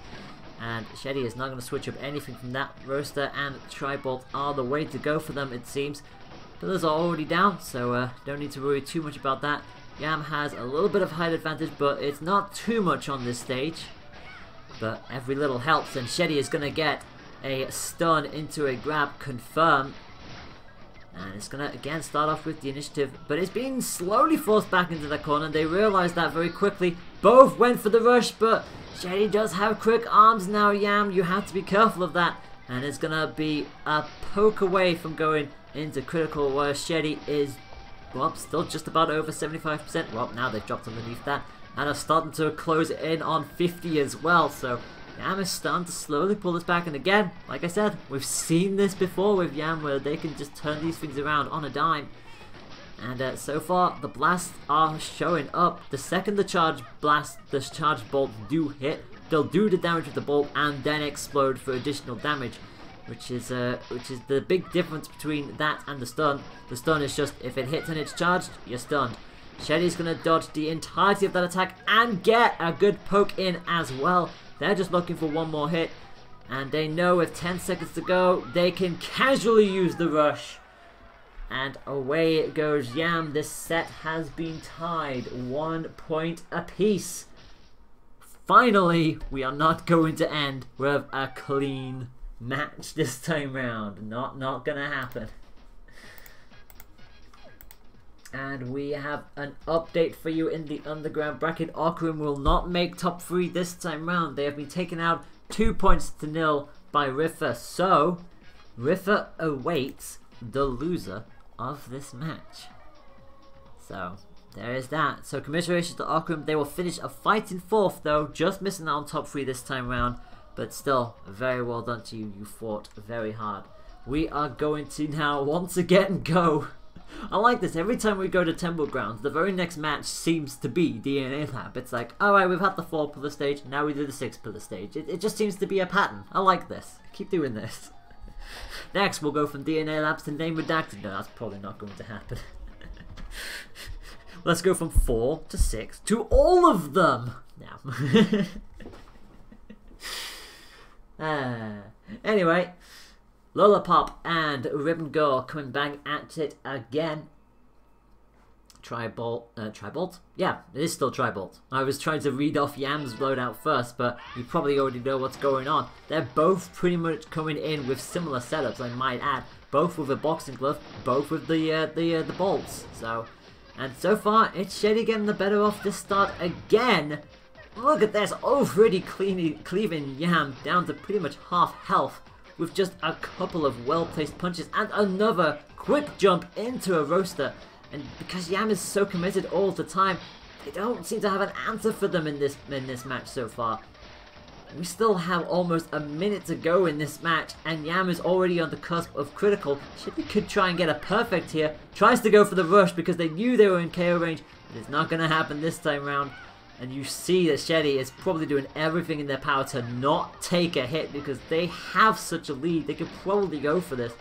And Sheddy is not going to switch up anything from that. Roaster and Tri-Bolt are the way to go for them, it seems. Pillars are already down, so don't need to worry too much about that. Yam has a little bit of height advantage, but it's not too much on this stage. But every little helps, and Sheddy is going to get a stun into a grab confirm. And it's going to again start off with the initiative, but it's being slowly forced back into the corner. They realize that very quickly. Both went for the rush, but Sheddy does have quick arms now, Yam. You have to be careful of that. And it's going to be a poke away from going into critical, where Sheddy is, well, still just about over 75%. Well, now they've dropped underneath that and are starting to close in on 50 as well. So Yam is starting to slowly pull this back, and again, like I said, we've seen this before with Yam where they can just turn these things around on a dime. And so far, the blasts are showing up. The second the charge bolts do hit, they'll do the damage with the bolt and then explode for additional damage, which is the big difference between that and the stun. The stun is just if it hits and it's charged, you're stunned. Sheddy's gonna dodge the entirety of that attack and get a good poke in as well. They're just looking for one more hit, and they know with 10 seconds to go, they can casually use the rush. And away it goes Yam. This set has been tied 1 point apiece. Finally, we are not going to end with a clean match this time round. Not gonna happen. And we have an update for you in the underground bracket. Arkham will not make top 3 this time round. They have been taken out 2 points to 0 by Riffa. So, Riffa awaits the loser of this match. So, there is that. So, commiserations to Arkham. They will finish a fight in 4th though. Just missing out on top 3 this time round. But still, very well done to you. You fought very hard. We are going to now once again go. I like this. Every time we go to Temple Grounds, the very next match seems to be DNA Lab. It's like, alright, we've had the 4 pillar stage, now we do the 6 pillar stage. It just seems to be a pattern. I like this. Keep doing this. Next, we'll go from DNA Labs to Name Redacted. No, that's probably not going to happen. Let's go from 4 to 6 to all of them now. Anyway. Lollipop and Ribbon Girl coming back at it again. Tribolt? Yeah, it is still Tribolt. I was trying to read off Yam's loadout first, but you probably already know what's going on. They're both pretty much coming in with similar setups, I might add. Both with a boxing glove, both with the bolts. And so far, it's Sheddy getting the better off this start again. Look at this, already cleaving Yam down to pretty much half health with just a couple of well-placed punches and another quick jump into a roaster. And because Yam is so committed all the time, they don't seem to have an answer for them in this match so far. We still have almost a minute to go in this match, and Yam is already on the cusp of critical. Sheddy could try and get a perfect here. Tries to go for the rush because they knew they were in KO range, but it's not going to happen this time round. And you see that Sheddy is probably doing everything in their power to not take a hit because they have such a lead. They could probably go for this.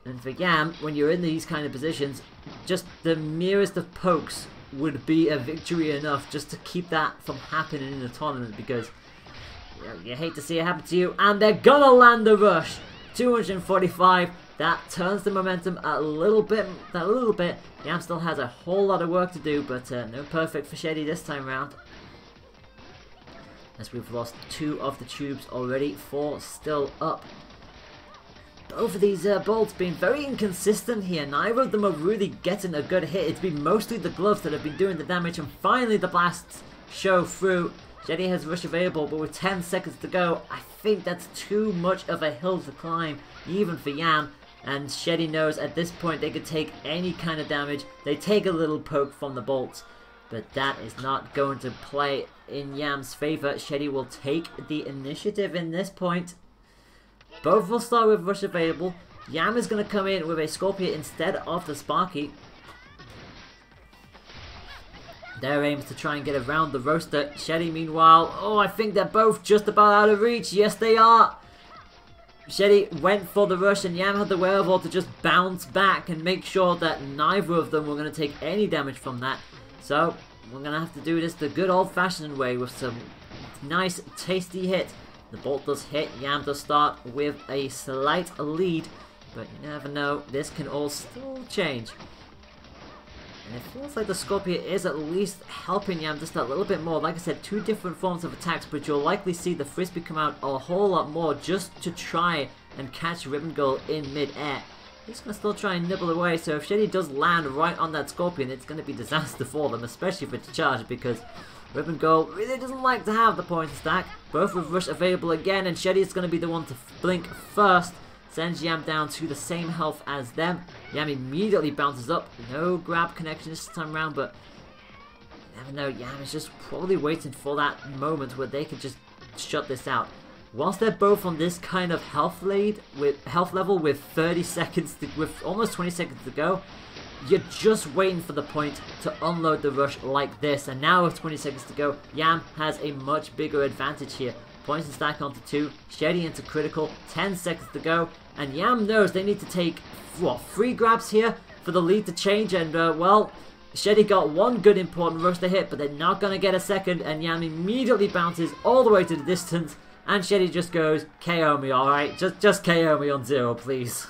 And for Yam, when you're in these kind of positions, just the merest of pokes would be a victory enough just to keep that from happening in the tournament, because you hate to see it happen to you. And they're gonna land the rush. 245. That turns the momentum a little bit. Yam still has a whole lot of work to do, but no perfect for Sheddy this time round. As we've lost 2 of the tubes already, 4 still up. Both of these bolts being very inconsistent here. Neither of them are really getting a good hit. It's been mostly the gloves that have been doing the damage, and finally the blasts show through. Sheddy has rush available, but with 10 seconds to go, I think that's too much of a hill to climb, even for Yam. And Sheddy knows at this point they could take any kind of damage. They take a little poke from the bolts, but that is not going to play in Yam's favor. Sheddy will take the initiative in this point. Both will start with rush available. Yam is going to come in with a Scorpion instead of the Sparky. Their aim is to try and get around the roaster. Sheddy, meanwhile, oh, I think they're both just about out of reach. Yes, they are. Sheddy went for the rush, and Yam had the wherewithal to just bounce back and make sure that neither of them were going to take any damage from that. So, we're going to have to do this the good old-fashioned way with some nice, tasty hits. The bolt does hit. Yam does start with a slight lead, but you never know. This can all still change. And it feels like the Scorpion is at least helping Yam just a little bit more. Like I said, 2 different forms of attacks, but you'll likely see the Frisbee come out a whole lot more just to try and catch Ribbon Girl in mid-air. He's going to still try and nibble away, so if Sheddy does land right on that Scorpion, it's going to be disaster for them, especially if it's charged, because Ribbon Girl really doesn't like to have the points stack. Both with rush available again, and Sheddy is going to be the one to blink first. Sends Yam down to the same health as them. Yam immediately bounces up. No grab connection this time around, but you never know. Yam is just probably waiting for that moment where they can just shut this out. Whilst they're both on this kind of health level with 30 seconds, with almost 20 seconds to go, you're just waiting for the point to unload the rush like this. And now with 20 seconds to go, Yam has a much bigger advantage here. Points and stack onto 2, Sheddy into critical, 10 seconds to go, and Yam knows they need to take, what, 3 grabs here for the lead to change, and well, Sheddy got 1 good important rush to hit, but they're not going to get a second, and Yam immediately bounces all the way to the distance, and Sheddy just goes, KO me, alright, just KO me on 0, please.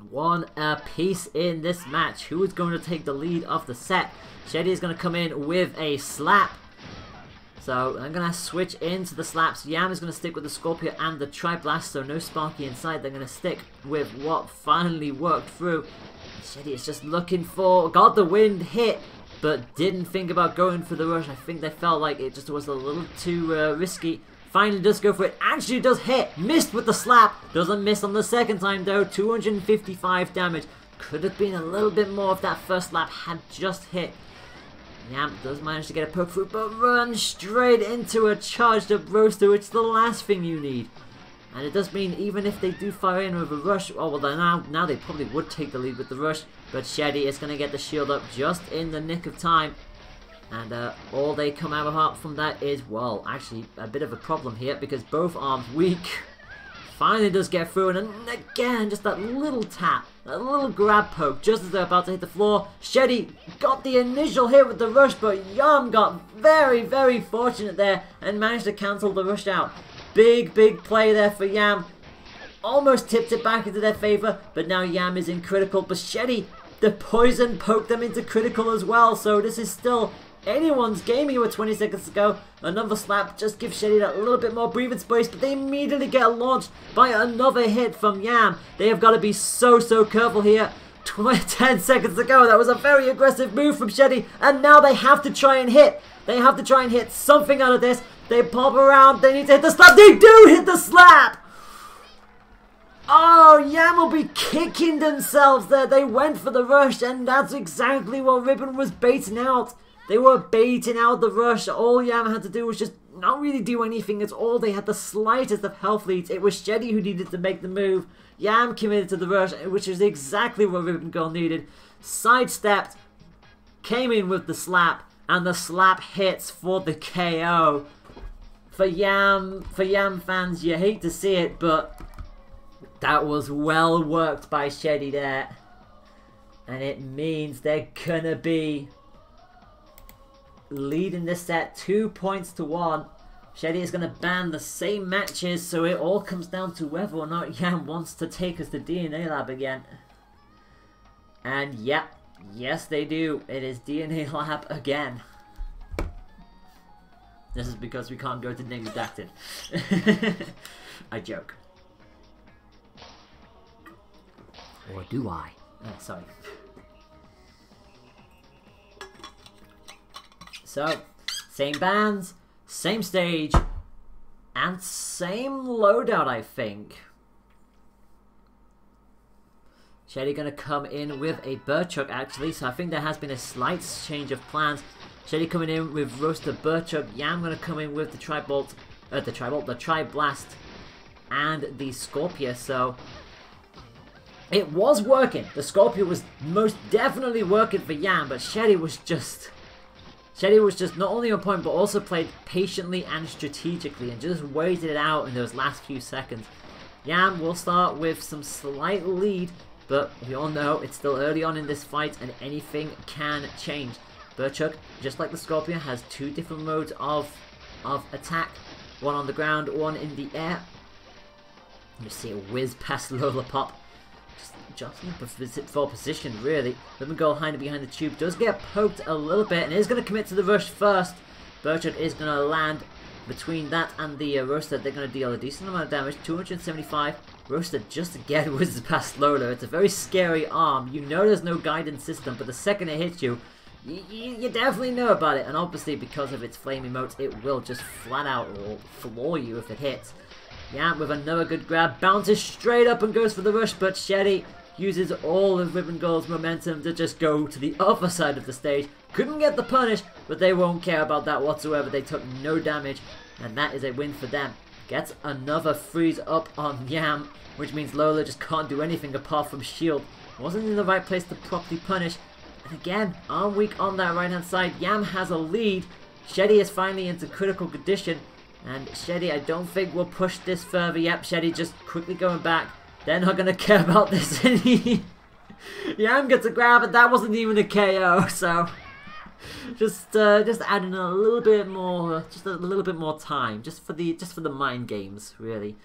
1 apiece in this match. Who is going to take the lead of the set? Sheddy is going to come in with a slap. So I'm going to switch into the slaps. Yam is going to stick with the Scorpion and the Tri-Blast, so no Sparky inside. They're going to stick with what finally worked through. Sheddy is just looking for, got the wind hit, but didn't think about going for the rush. I think they felt like it just was a little too risky. Finally does go for it. Actually does hit. Missed with the slap. Doesn't miss on the second time though. 255 damage. Could have been a little bit more if that first slap had just hit. Yam does manage to get a poke through, but runs straight into a charged up roaster, which is the last thing you need. And it does mean even if they do fire in with a rush, oh well, now they probably would take the lead with the rush, but Sheddy is going to get the shield up just in the nick of time. And all they come out from that is, well, actually a bit of a problem here because both arms weak. Finally does get through, and again, just that little tap, that little grab poke, just as they're about to hit the floor. Sheddy got the initial hit with the rush, but Yam got very, very fortunate there and managed to cancel the rush out. Big, big play there for Yam. almost tipped it back into their favor, but now Yam is in critical. But Sheddy, the poison poked them into critical as well, so this is still anyone's game here with 20 seconds to go. Another slap just gives Sheddy that little bit more breathing space, but they immediately get launched by another hit from Yam. They have got to be so careful here. 10 seconds to go. That was a very aggressive move from Sheddy, and now they have to try and hit. They have to try and hit something out of this. They pop around. They need to hit the slap. They do hit the slap. Oh, Yam will be kicking themselves there. They went for the rush, and that's exactly what Ribbon was baiting out. They were baiting out the rush. All Yam had to do was just not really do anything at all. They had the slightest of health leads. It was Sheddy who needed to make the move. Yam committed to the rush, which is exactly what Ribbon Girl needed. Sidestepped, came in with the slap, and the slap hits for the KO. For Yam fans, you hate to see it, but that was well worked by Sheddy there. And it means they're gonna be leading this set 2 points to 1. Sheddy is going to ban the same matches, so it all comes down to whether or not Yam wants to take us to DNA Lab again. And yeah, yes they do. It is DNA Lab again. This is because we can't go to Negudacted. I joke. Or do I? Sorry. So, same bands, same stage, and same loadout, I think. Sheddy going to come in with a Burchuk, actually, so I think there has been a slight change of plans. Sheddy coming in with Roaster Burchuk. Yam going to come in with the the Tri-Blast, and the Scorpia, so it was working. The Scorpia was most definitely working for Yam, but Sheddy was just not only on point, but also played patiently and strategically and just waited it out in those last few seconds. Yam will start with some slight lead, but we all know it's still early on in this fight and anything can change. Burchuk, just like the Scorpion, has two different modes of attack. One on the ground, one in the air. You see a whiz past Lollipop. Jostling for position, really. Ribbon Girl hiding behind the tube does get poked a little bit and is going to commit to the rush first. Burchuk is going to land between that and the Roaster. They're going to deal a decent amount of damage, 275. Roaster just again whizzes past Lola. It's a very scary arm. You know there's no guidance system, but the second it hits you, you definitely know about it. And obviously because of its flame emotes, it will just flat out floor you if it hits. Yam with another good grab, bounces straight up and goes for the rush, but Sheddy uses all of Ribbon Girl's momentum to just go to the other side of the stage. Couldn't get the punish, but they won't care about that whatsoever. They took no damage, and that is a win for them. Gets another freeze up on Yam, which means Lola just can't do anything apart from shield. Wasn't in the right place to properly punish. And again, arm weak on that right hand side. Yam has a lead. Sheddy is finally into critical condition. And Sheddy, I don't think will push this further. Yep, Sheddy just quickly going back. They're not going to care about this. Yam gets a grab, and that wasn't even a KO. So just adding a little bit more, just a little bit more time, just for the mind games, really.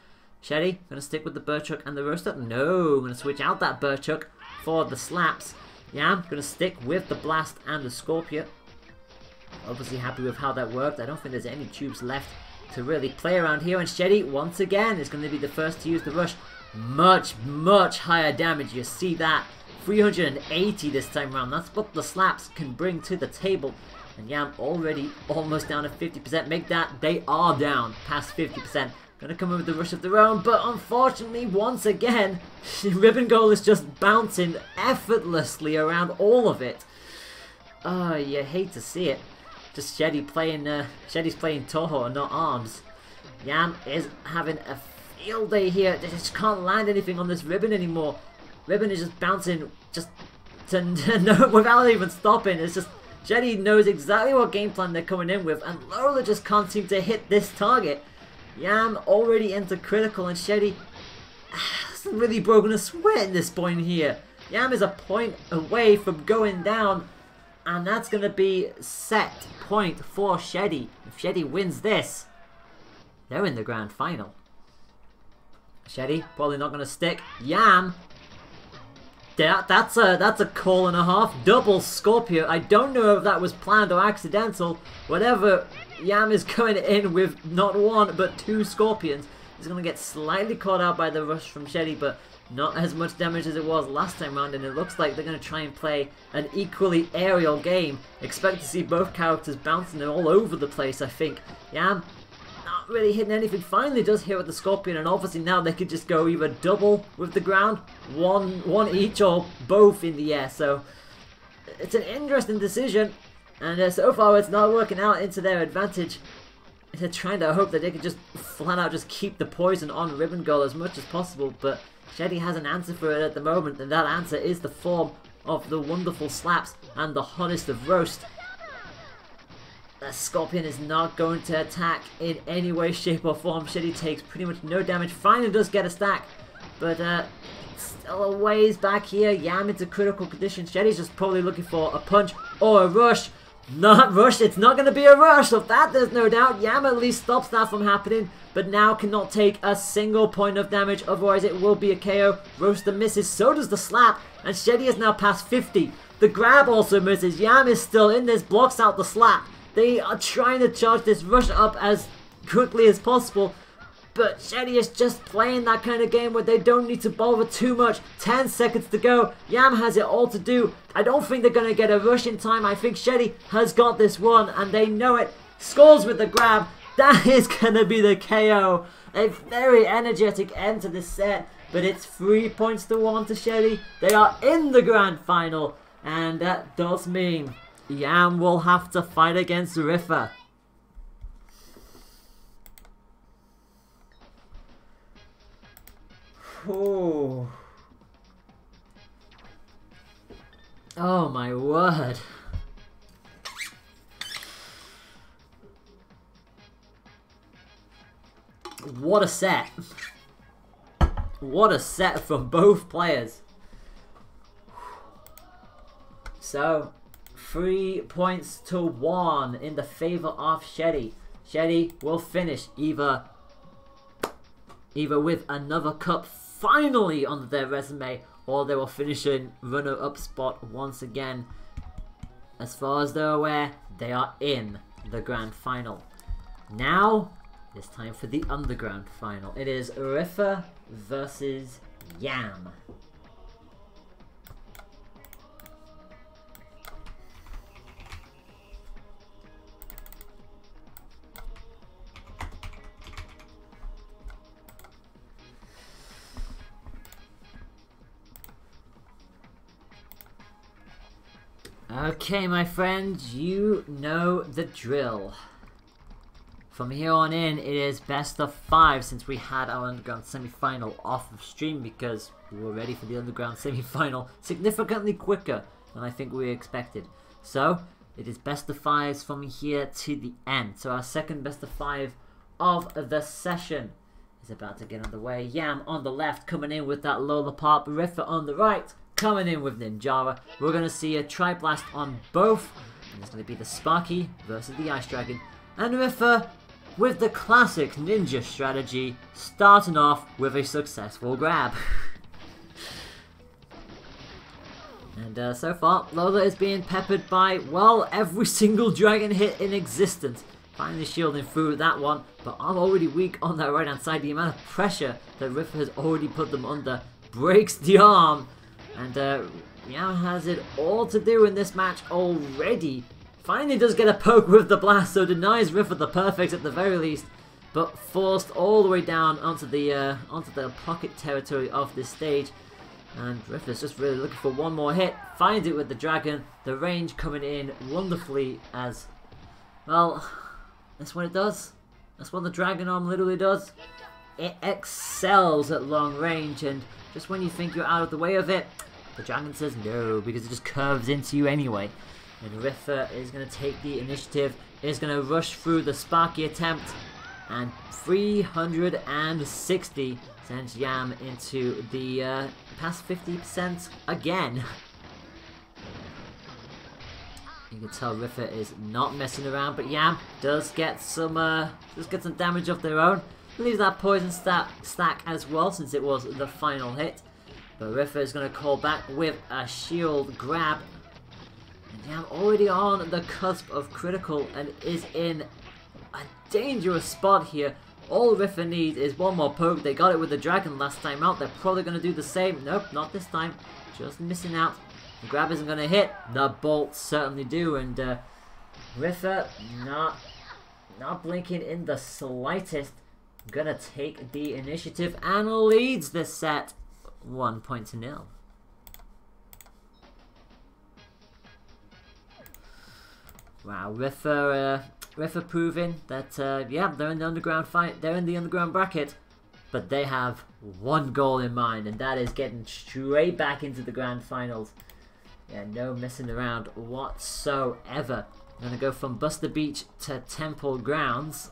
Sheddy gonna stick with the Burchuk and the Roaster. No, gonna switch out that Burchuk for the slaps. Yam gonna stick with the Blast and the Scorpia. Obviously happy with how that worked. I don't think there's any tubes left to really play around here, and Sheddy once again is going to be the first to use the rush. Much higher damage. You see that 380 this time around. That's what the slaps can bring to the table, and Yam already almost down to 50%. Make that, they are down past 50%. Gonna come in with the rush of their own, but unfortunately once again Ribbon Girl is just bouncing effortlessly around all of it. Oh, you hate to see it. Just Sheddy's playing Toho and not Arms. Yam is having a field day here. They just can't land anything on this Ribbon anymore. Ribbon is just bouncing without even stopping. It's just Sheddy knows exactly what game plan they're coming in with, and Lola just can't seem to hit this target. Yam already into critical, and Sheddy hasn't really broken a sweat at this point here. Yam is a point away from going down, and that's going to be set point for Sheddy. If Sheddy wins this, they're in the grand final. Shetty, probably not going to stick. Yam. That's a call and a half. Double Scorpio. I don't know if that was planned or accidental. Whatever, Yam is going in with not one, but 2 Scorpions. He's going to get slightly caught out by the rush from Shetty, but not as much damage as it was last time round, and it looks like they're going to try and play an equally aerial game. Expect to see both characters bouncing all over the place, I think. Yam, not really hitting anything. Finally does hit with the Scorpion, and obviously now they could just go either double with the ground, one each, or both in the air. So it's an interesting decision, and so far it's not working out into their advantage. They're trying to hope that they can just flat out just keep the poison on Ribbon Girl as much as possible, but Shetty has an answer for it at the moment, and that answer is the form of the wonderful slaps and the hottest of roast. The Scorpion is not going to attack in any way, shape or form. Shetty takes pretty much no damage. Finally does get a stack, but still a ways back here. Yam into critical condition. Shetty's just probably looking for a punch or a rush. Not rush, it's not going to be a rush, of that there's no doubt. Yam at least stops that from happening, but now cannot take a single point of damage, otherwise it will be a KO. Roaster misses, so does the slap, and Shetty is now past 50. The grab also misses. Yam is still in this, blocks out the slap. They are trying to charge this rush up as quickly as possible, but Shetty is just playing that kind of game where they don't need to bother too much. 10 seconds to go. Yam has it all to do. I don't think they're going to get a rush in time. I think Shetty has got this one, and they know it. Scores with the grab. That is going to be the KO. A very energetic end to this set, but it's 3 points to 1 to Shetty. They are in the grand final, and that does mean Yam will have to fight against Riffa. Oh. Oh my word. What a set. What a set from both players. So, 3 points to 1 in the favor of Shetty. Shetty will finish either with another cup finally on their resume, or they will finish in runner-up spot once again. As far as they're aware, they are in the grand final. Now, it's time for the underground final. It is Riffa versus Yam. Okay, my friends, you know the drill. From here on in, it is best of 5 since we had our underground semi-final off of stream because we were ready for the underground semi-final significantly quicker than I think we expected. So, it is best of 5s from here to the end. So our second best of 5 of the session is about to get underway. Yam on the left coming in with that Lola Pop, Riffa on the right coming in with Ninjara. We're going to see a Tri-Blast on both. And it's going to be the Sparky versus the Ice Dragon. And Riffa with the classic ninja strategy, starting off with a successful grab. And so far, Lola is being peppered by, well, every single dragon hit in existence. Finally shielding through that one, but I'm already weak on that right hand side. The amount of pressure that Riffa has already put them under breaks the arm. And Yam has it all to do in this match already. Finally does get a poke with the blast, so denies Riffa the perfect at the very least, but forced all the way down onto the pocket territory of this stage. And Riffa's just really looking for one more hit, finds it with the dragon, the range coming in wonderfully as, well, that's what it does. That's what the dragon arm literally does. It excels at long range, and just when you think you're out of the way of it, the dragon says no, because it just curves into you anyway. And Riffa is going to take the initiative, is going to rush through the Sparky attempt, and 360 sends Yam into the past 50% again. You can tell Riffa is not messing around, but Yam does get some damage of their own. Leaves that poison stack as well, since it was the final hit. But Riffa is going to call back with a shield grab. And Yam already on the cusp of critical and is in a dangerous spot here. All Riffa needs is one more poke. They got it with the dragon last time out. They're probably going to do the same. Nope, not this time. Just missing out. The grab isn't going to hit. The bolts certainly do. And Riffa not blinking in the slightest. Gonna take the initiative and leads the set 1-0. Wow, Riffa proving that yeah, they're in the underground fight. They're in the underground bracket, but they have one goal in mind, and that is getting straight back into the grand finals. Yeah, no messing around whatsoever. I'm gonna go from Buster Beach to Temple Grounds.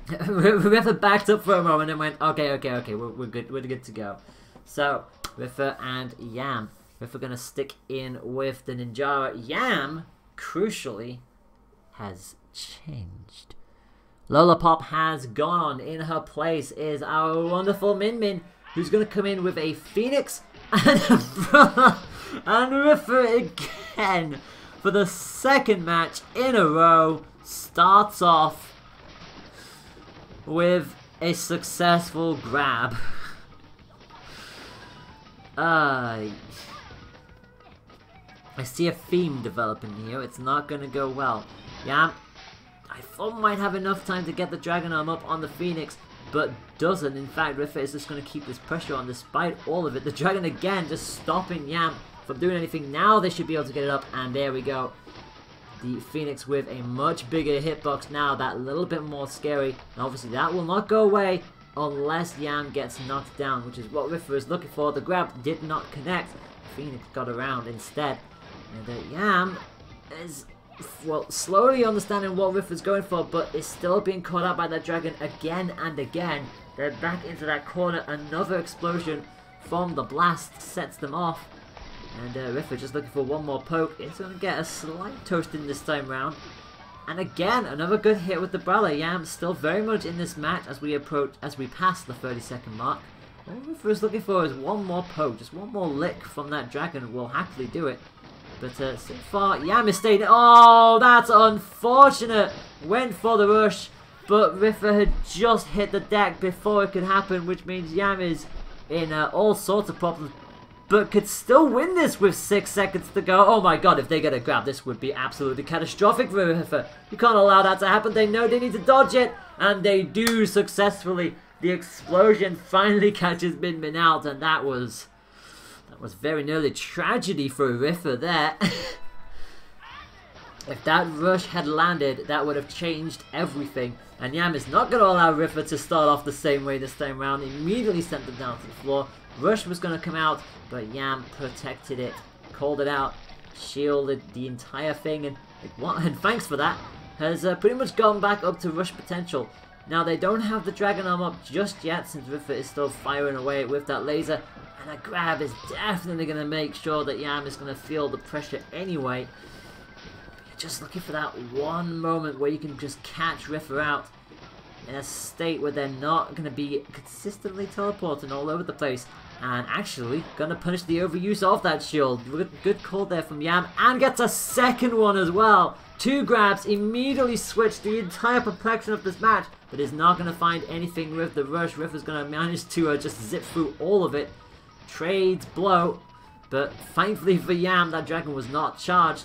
Riffa backed up for a moment and went, okay, we're good to go. So, Riffa and Yam. Riffa gonna stick in with the Ninjara. Yam, crucially, has changed. Lollipop has gone. In her place is our wonderful Min Min, who's gonna come in with a Phoenix and a brother. And Riffa again, for the second match in a row, starts off with a successful grab. I see a theme developing here. It's not going to go well. Yeah, I thought might have enough time to get the Dragon Arm up on the Phoenix, but doesn't. In fact, Riffa is just going to keep this pressure on despite all of it. The Dragon again just stopping Yam from doing anything. Now they should be able to get it up, and there we go. The Phoenix with a much bigger hitbox now, that little bit more scary. And obviously that will not go away unless Yam gets knocked down, which is what Riffa is looking for. The grab did not connect. Phoenix got around instead. And Yam is, well, slowly understanding what Riffa's going for, but is still being caught out by that dragon again and again. They're back into that corner. Another explosion from the blast sets them off. And Riffa just looking for one more poke. It's going to get a slight toasting this time round. And again, another good hit with the Brawler. Yam still very much in this match as we pass the 30-second mark. All Riffa is looking for is one more poke. Just one more lick from that dragon will happily do it. But so far, Yam is staying. Oh, that's unfortunate. Went for the rush, but Riffa had just hit the deck before it could happen, which means Yam is in all sorts of problems, but could still win this with 6 seconds to go. Oh my god, if they get a grab, this would be absolutely catastrophic for Riffa. You can't allow that to happen. They know they need to dodge it, and they do successfully. The explosion finally catches Min Min out, and that was very nearly tragedy for Riffa there. If that rush had landed, that would have changed everything. And Yam is not going to allow Riffa to start off the same way this time around. Immediately sent them down to the floor. Rush was going to come out, but Yam protected it, called it out, shielded the entire thing, and thanks for that, has pretty much gone back up to rush potential. Now they don't have the Dragon Arm up just yet, since Riffa is still firing away with that laser, and a grab is definitely going to make sure that Yam is going to feel the pressure anyway. You're just looking for that one moment where you can just catch Riffa out in a state where they're not going to be consistently teleporting all over the place. And actually, going to punish the overuse of that shield. Good call there from Yam. And gets a second one as well. 2 grabs, immediately switch the entire complexion of this match. But is not going to find anything with the rush. Riffa's going to manage to just zip through all of it. Trades blow. But thankfully for Yam, that dragon was not charged.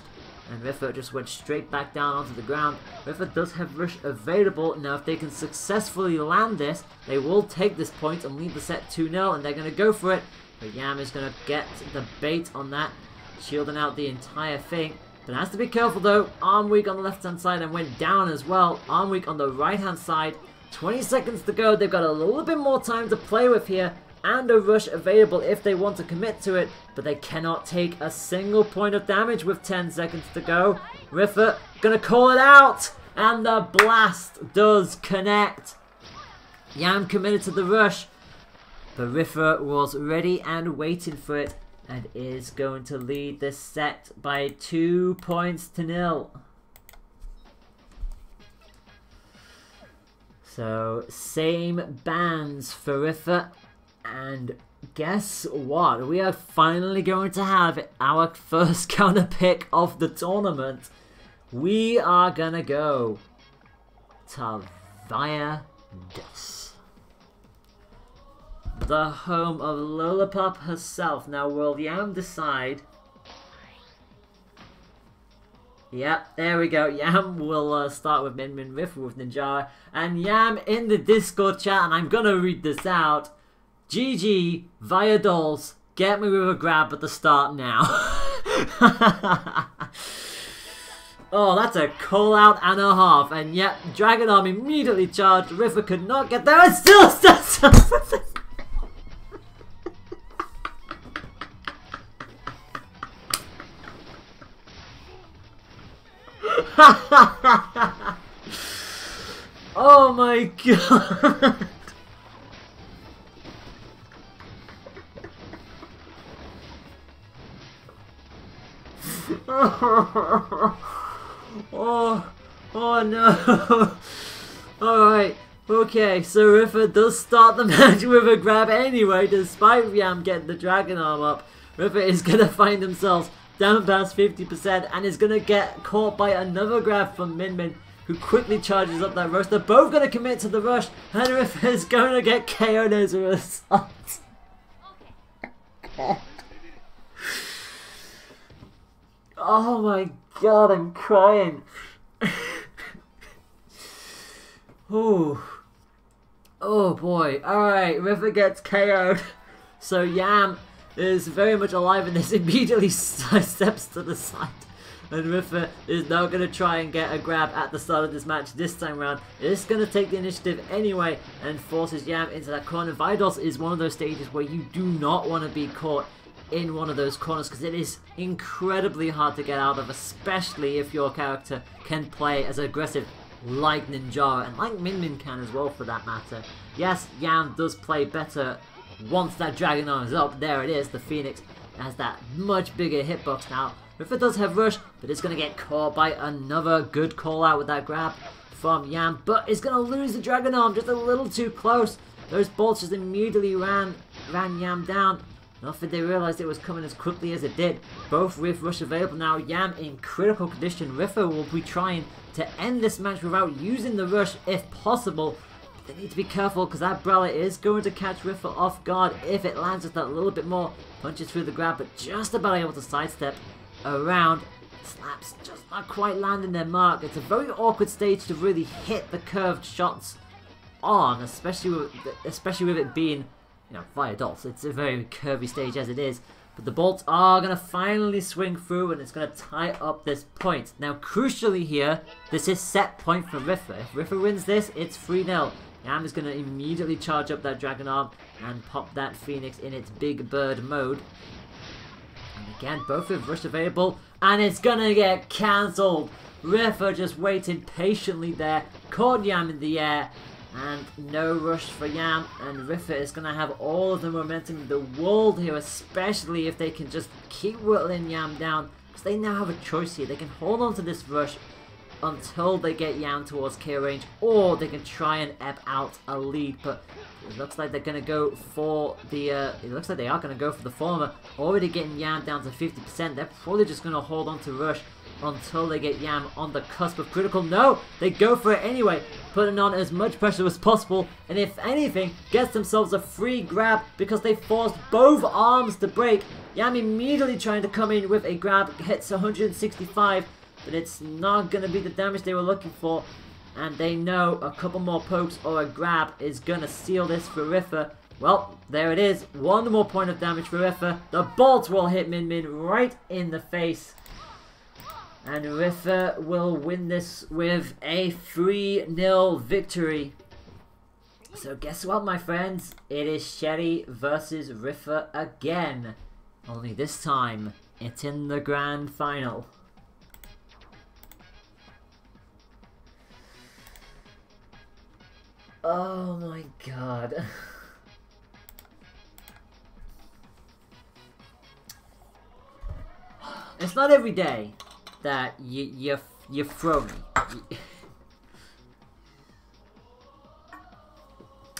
And Riffa just went straight back down onto the ground. Riffa does have rush available. Now if they can successfully land this, they will take this point and lead the set 2-0, and they're going to go for it. But Yam is going to get the bait on that, shielding out the entire thing. But has to be careful though. Arm weak on the left hand side and went down as well. Arm weak on the right hand side. 20 seconds to go. They've got a little bit more time to play with here. And a rush available if they want to commit to it, but they cannot take a single point of damage with 10 seconds to go. Riffa gonna call it out, and the blast does connect. Yam committed to the rush, but Riffa was ready and waiting for it, and is going to lead this set by 2-0. So, same bands for Riffa, and guess what? We are finally going to have our first counter pick of the tournament. We are gonna go to VoD, the home of Lollipop herself. Now, will Yam decide? Yep, there we go. Yam will start with Min Min, Riffa with Ninjara, and Yam in the Discord chat, and I'm gonna read this out. GG, VoD, get me with a grab at the start now. Oh, that's a call out and a half, and yet Dragon Arm immediately charged. Riffa could not get there and still stands up. Oh my god. Oh no. Alright, okay, so Riffa does start the match with a grab anyway, despite Yam getting the Dragon Arm up. Riffa is gonna find themselves down past 50% and is gonna get caught by another grab from Min Min, who quickly charges up that rush. They're both gonna commit to the rush, and Riffa is gonna get KO'd as a result. Oh my god, I'm crying. Oh boy. Alright, Riffa gets KO'd. So Yam is very much alive in this, immediately steps to the side. And Riffa is now going to try and get a grab at the start of this match this time around. It's going to take the initiative anyway and forces Yam into that corner. VoD is one of those stages where you do not want to be caught in one of those corners, because it is incredibly hard to get out of, especially if your character can play as aggressive like Ninjara, and like Min Min can as well for that matter. Yes, Yam does play better once that Dragon Arm is up. There it is, the Phoenix has that much bigger hitbox now. Riffa does have rush, but it's going to get caught by another good call out with that grab from Yam, but it's going to lose the Dragon Arm just a little too close. Those bolts just immediately ran Yam down. Not that they realized it was coming as quickly as it did. Both with rush available now. Yam in critical condition. Riffa will be trying to end this match without using the rush if possible. But they need to be careful, because that Brawler is going to catch Riffa off guard if it lands just that little bit more. Punches through the grab, but just about able to sidestep around. Slaps just not quite landing their mark. It's a very awkward stage to really hit the curved shots on, especially with it being, you know, VoD. It's a very curvy stage as it is. But the bolts are going to finally swing through, and it's going to tie up this point. Now, crucially here, this is set point for Riffa. If Riffa wins this, it's 3-0. Yam is going to immediately charge up that Dragon Arm and pop that Phoenix in its big bird mode. And again, both with rush available, and it's going to get cancelled. Riffa just waited patiently there, caught Yam in the air, and no rush for Yam, and Riffa is going to have all of the momentum in the world here, especially if they can just keep whittling Yam down, because they now have a choice here. They can hold on to this rush until they get Yam towards KO range, or they can try and ebb out a lead, but it looks like they're going to go for the, it looks like they are going to go for the former. Already getting Yam down to 50%, they're probably just going to hold on to rush until they get Yam on the cusp of critical. No, they go for it anyway, putting on as much pressure as possible, and if anything, gets themselves a free grab because they forced both arms to break. Yam immediately trying to come in with a grab, hits 165, but it's not going to be the damage they were looking for, and they know a couple more pokes or a grab is going to seal this for Riffa. Well, there it is, one more point of damage for Riffa. The bolt will hit Min Min right in the face. And Riffa will win this with a 3-0 victory. So guess what, my friends? It is Sherry versus Riffa again. Only this time, it's in the grand final. Oh my god. It's not every day that you throw me.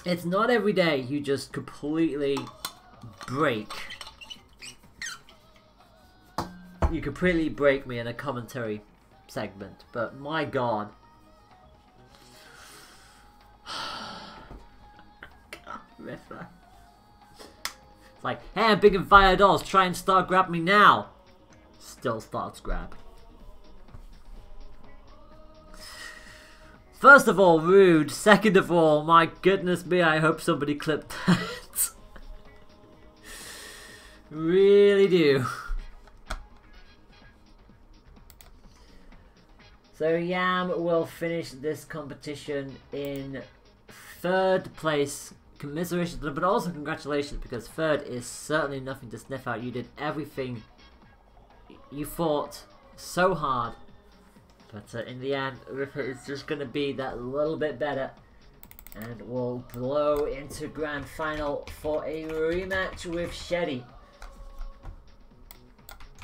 It's not every day you just completely break. You completely break me in a commentary segment, but my god. Riffer. It's like, hey, I'm big and fire dolls, try and start grab me now. Still starts grab. First of all, rude. Second of all, my goodness me, I hope somebody clipped that. Really do. So Yam will finish this competition in 3rd place. Commiserations, but also congratulations, because 3rd is certainly nothing to sniff at. You did everything. You fought so hard. But in the end, Ripper is just going to be that little bit better. And will blow into Grand Final for a rematch with Sheddy.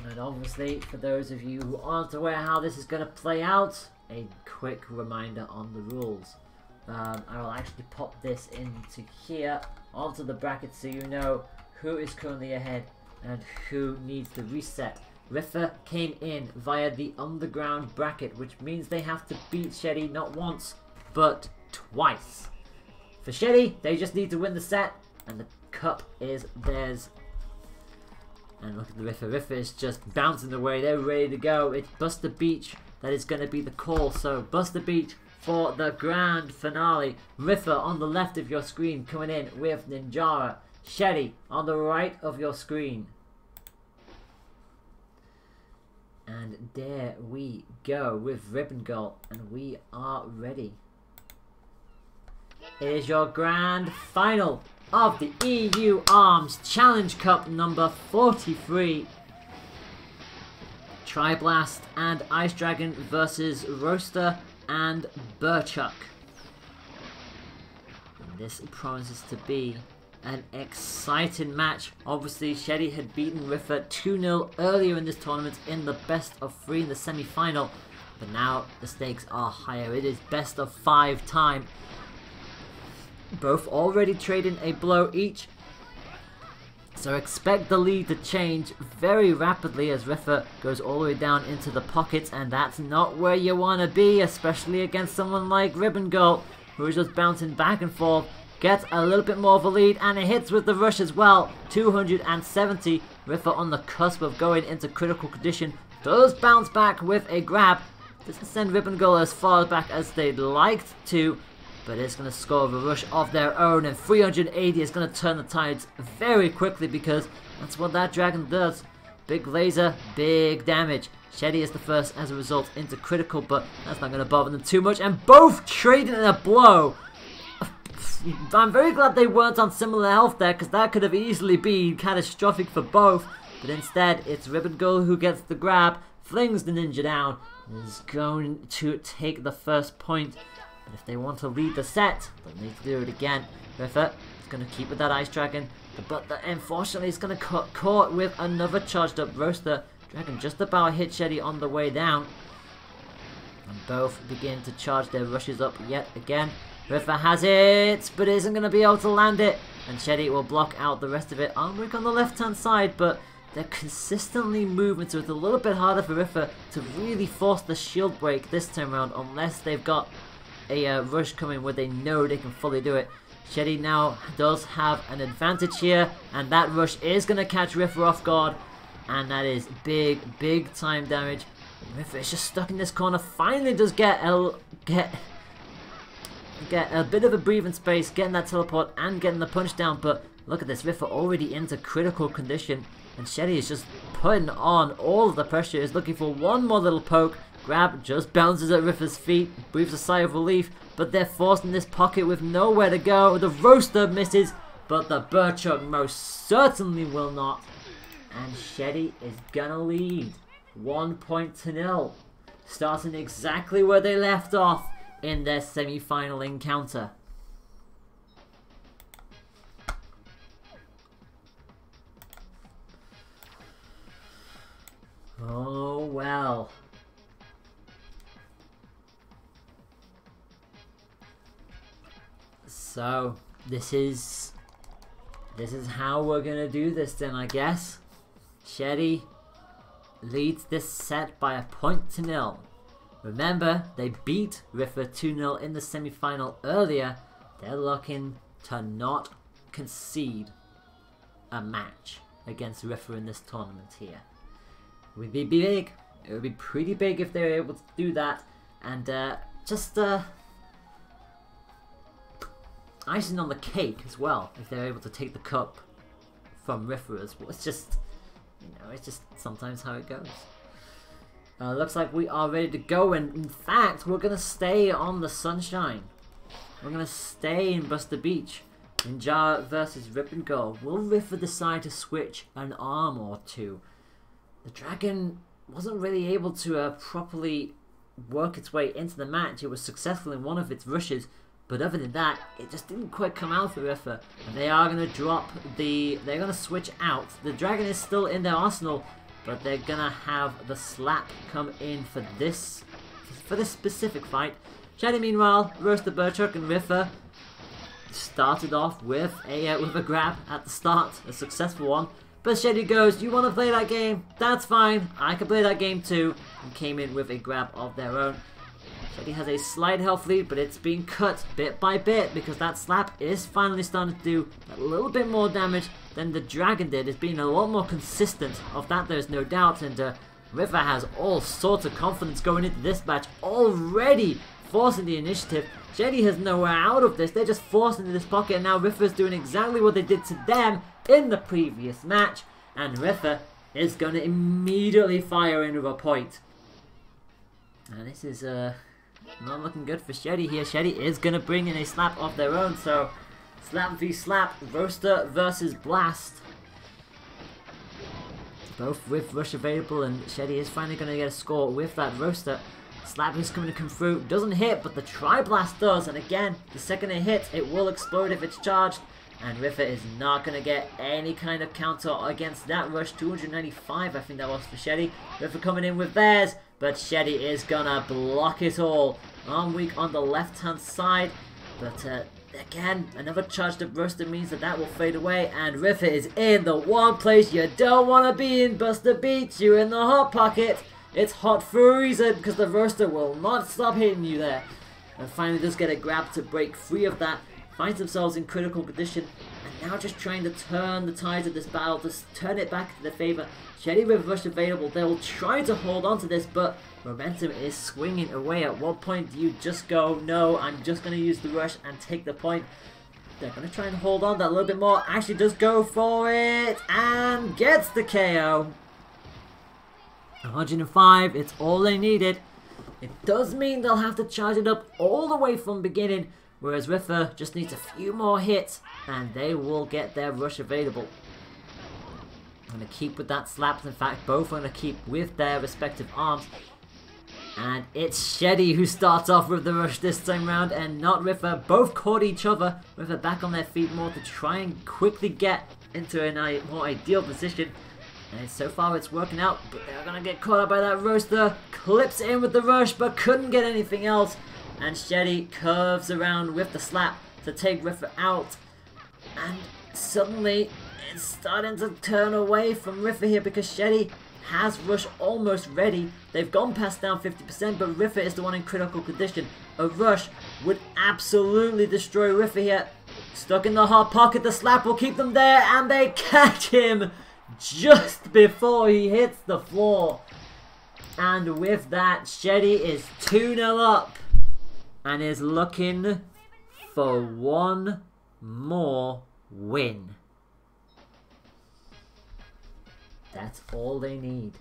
And obviously, for those of you who aren't aware how this is going to play out, a quick reminder on the rules. I will actually pop this into here, onto the bracket, so you know who is currently ahead and who needs to reset. Riffer came in via the underground bracket, which means they have to beat Sheddy not once, but twice. For Sheddy, they just need to win the set, and the cup is theirs. And look at the Riffer. Riffer is just bouncing away. They're ready to go. It's Buster Beach that is going to be the call. So Buster Beach for the grand finale. Riffer on the left of your screen coming in with Ninjara. Sheddy on the right of your screen. And there we go with Ribbon Girl, and we are ready. It is your grand final of the EU Arms Challenge Cup number 43. Triblast and Ice Dragon versus Roaster and Burchuck. And this promises to be an exciting match. Obviously, Sheddy had beaten Riffer 2-0 earlier in this tournament in the best of 3 in the semi-final. But now the stakes are higher. It is best of 5 time. Both already trading a blow each. So expect the lead to change very rapidly as Riffer goes all the way down into the pockets. And that's not where you want to be, especially against someone like Ribbon Girl, who is just bouncing back and forth. Gets a little bit more of a lead, and it hits with the rush as well. 270. Riffer on the cusp of going into critical condition. Does bounce back with a grab. Doesn't send Ribbon Girl as far back as they'd liked to, but it's going to score with a rush of their own. And 380 is going to turn the tides very quickly, because that's what that dragon does. Big laser, big damage. Sheddy is the first as a result into critical, but that's not going to bother them too much. And both trading in a blow. I'm very glad they weren't on similar health there, because that could have easily been catastrophic for both. But instead, it's Ribbon Girl who gets the grab, flings the ninja down, and is going to take the first point. But if they want to lead the set, they'll need to do it again. Riffer is going to keep with that Ice Dragon, but unfortunately is going to get caught with another charged up Roaster. Dragon just about hit Sheddy on the way down. And both begin to charge their rushes up yet again. Riffer has it, but isn't going to be able to land it. And Sheddy will block out the rest of it. Armwick on the left-hand side, but they're consistently moving, so it's a little bit harder for Riffer to really force the shield break this time around, unless they've got a rush coming where they know they can fully do it. Sheddy now does have an advantage here, and that rush is going to catch Riffer off guard. And that is big, big time damage. Riffer is just stuck in this corner. Finally does get a bit of a breathing space, getting that teleport and getting the punch down. But look at this, Riffer already into critical condition, and Sheddy is just putting on all of the pressure, is looking for one more little poke. Grab just bounces at Riffer's feet, breathes a sigh of relief, but they're forced in this pocket with nowhere to go. The Roaster misses, but the Burchuck most certainly will not. And Sheddy is gonna lead 1-0, starting exactly where they left off in their semi-final encounter. Oh well. So this is how we're gonna do this then, I guess. Shetty leads this set by 1-0. Remember, they beat Riffa 2-0 in the semi-final earlier. They're looking to not concede a match against Riffa in this tournament here. It would be big. It would be pretty big if they were able to do that. And just icing on the cake as well, if they're able to take the cup from Riffa as well. It's just, you know, it's just sometimes how it goes. Looks like we are ready to go, and in fact, we're going to stay on the Sunshine. We're going to stay in Buster Beach. Ninja versus Rip and Go. Will Riffa decide to switch an arm or two? The Dragon wasn't really able to properly work its way into the match. It was successful in one of its rushes, but other than that, it just didn't quite come out for Riffa. And they are going to drop the... They're going to switch out. The Dragon is still in their arsenal, but they're going to have the slap come in for this specific fight. Shetty, meanwhile, Roaster Burchuck and Riffa started off with a grab at the start, a successful one. But Shetty goes, you want to play that game? That's fine, I can play that game too. And came in with a grab of their own. Shetty has a slight health lead, but it's being cut bit by bit because that slap is finally starting to do a little bit more damage than the Dragon did. It's been a lot more consistent, of that there's no doubt. And Riffa has all sorts of confidence going into this match, already forcing the initiative. Shetty has nowhere out of this. They're just forced into this pocket, and now Riffa's doing exactly what they did to them in the previous match. And Riffa is going to immediately fire into a point. And this is not looking good for Shetty here. Shetty is going to bring in a slap of their own. So, slap v slap, Roaster versus Blast. Both with rush available, and Shetty is finally going to get a score with that Roaster. Slap is going to come through, doesn't hit, but the Tri-Blast does, and again, the second it hits, it will explode if it's charged, and Riffa is not going to get any kind of counter against that rush. 295, I think that was for Shetty. Riffa coming in with theirs, but Shetty is going to block it all. Arm weak on the left-hand side, but again, another charged up Roaster means that will fade away, and Riffa is in the one place you don't want to be in, Buster Beach. You're in the hot pocket. It's hot for a reason, because the Roaster will not stop hitting you there. And finally does get a grab to break free of that. Finds themselves in critical condition. And now just trying to turn the tides of this battle. Just turn it back to their favour. Shetty with rush available. They will try to hold on to this, but momentum is swinging away. At what point do you just go, no, I'm just going to use the rush and take the point? They're going to try and hold on that a little bit more. Actually does go for it. And gets the KO. 105, it's all they needed. It does mean they'll have to charge it up all the way from beginning, whereas Riffa just needs a few more hits and they will get their rush available. I'm going to keep with that slap. In fact, both are going to keep with their respective arms. And it's Shetty who starts off with the rush this time round, and not Riffa. Both caught each other. Riffa back on their feet more to try and quickly get into a more ideal position. And so far it's working out, but they're going to get caught up by that Roaster. Clips in with the rush, but couldn't get anything else. And Shetty curves around with the slap to take Riffa out. And suddenly it's starting to turn away from Riffa here, because Shetty has rush almost ready. They've gone past down 50%, but Riffa is the one in critical condition. A rush would absolutely destroy Riffa here. Stuck in the hot pocket, the slap will keep them there, and they catch him just before he hits the floor. And with that, Shetty is 2-0 up and is looking for one more win. That's all they need.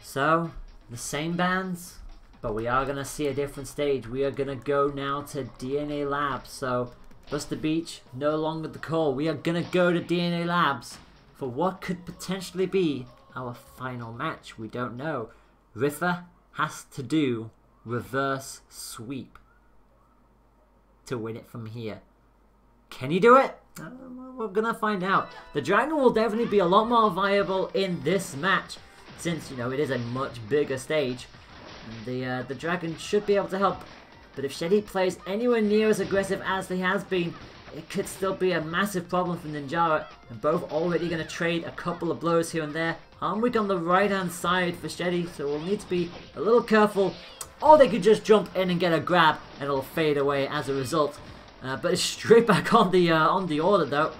So, the same bands, but we are going to see a different stage. We are going to go now to DNA Labs. So, Buster Beach, no longer the call. We are going to go to DNA Labs for what could potentially be our final match. We don't know. Riffa has to do reverse sweep to win it from here. Can he do it? We're going to find out. The Dragon will definitely be a lot more viable in this match. since, you know, it is a much bigger stage. And the dragon should be able to help. But if Sheddy plays anywhere near as aggressive as he has been, it could still be a massive problem for Ninjara. And both already going to trade a couple of blows here and there. Arm weak on the right hand side for Sheddy, so we'll need to be a little careful. Or they could just jump in and get a grab and it'll fade away as a result. But it's straight back on the order though.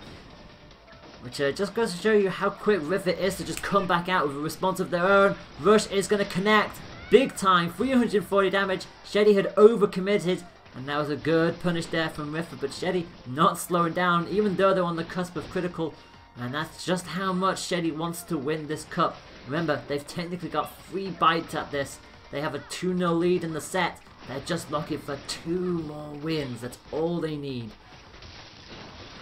Which just goes to show you how quick Rivet is to just come back out with a response of their own. Rush is going to connect. Big time, 340 damage. Sheddy had overcommitted. And that was a good punish there from Rivet. But Sheddy not slowing down, even though they're on the cusp of critical. And that's just how much Sheddy wants to win this cup. Remember, they've technically got 3 bites at this. They have a 2-0 lead in the set. They're just looking for 2 more wins. That's all they need.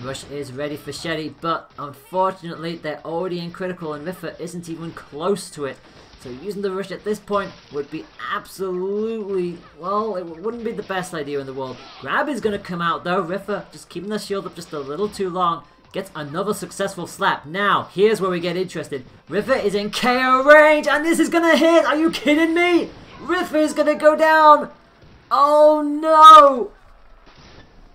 Rush is ready for Sheddy, but unfortunately they're already in critical and Rivet isn't even close to it. So using the rush at this point would be absolutely, well, it wouldn't be the best idea in the world. Grab is going to come out though. Rivet just keeping the shield up just a little too long. Gets another successful slap. Now, here's where we get interested. Rivet is in KO range and this is going to hit. Are you kidding me? Rivet is going to go down. Oh no.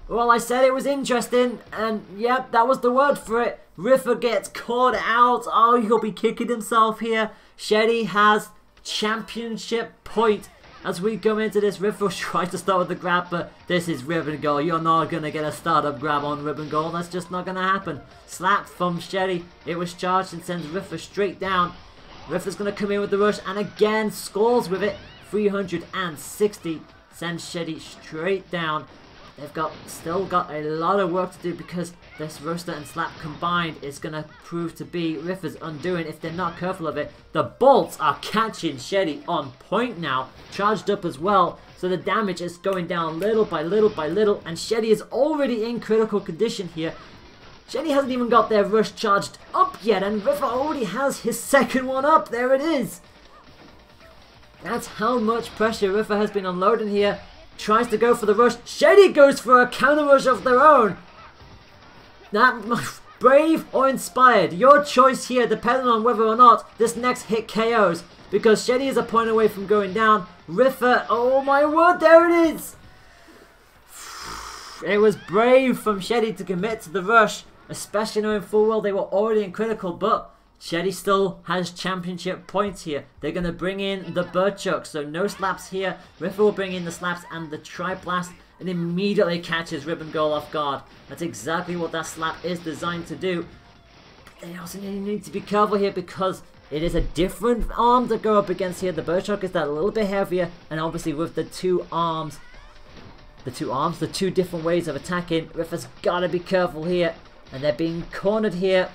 Well, I said it was interesting, and yep, that was the word for it. Rivet gets caught out. Oh, he'll be kicking himself here. Sheddy has championship point. As we go into this, Rivet tries to start with the grab, but this is Ribbon Goal. You're not going to get a startup grab on Ribbon Goal. That's just not going to happen. Slap from Sheddy. It was charged and sends Rivet straight down. Rivet's going to come in with the rush, and again scores with it. 360 sends Sheddy straight down. They've still got a lot of work to do because this roaster and slap combined is going to prove to be Rivet's undoing if they're not careful of it. The bolts are catching Sheddy on point now, charged up as well, so the damage is going down little by little by little, and Sheddy is already in critical condition here. Sheddy hasn't even got their rush charged up yet, and Rivet already has his second one up. There it is. That's how much pressure Rivet has been unloading here. Tries to go for the rush. Sheddy goes for a counter rush of their own. Brave or inspired, your choice here, depending on whether or not this next hit KOs. Because Sheddy is a point away from going down. Rivet, oh my word, there it is. It was brave from Sheddy to commit to the rush, especially knowing full well they were already in critical, but Sheddy still has championship points here. They're going to bring in the bird chuck, so no slaps here. Rivet will bring in the slaps and the tri-blast and immediately catches Ribbon Goal off guard. That's exactly what that slap is designed to do. But they also need to be careful here because it is a different arm to go up against here. The bird chuck is that little bit heavier, and obviously with the two two different ways of attacking, Rivet's got to be careful here. And they're being cornered here.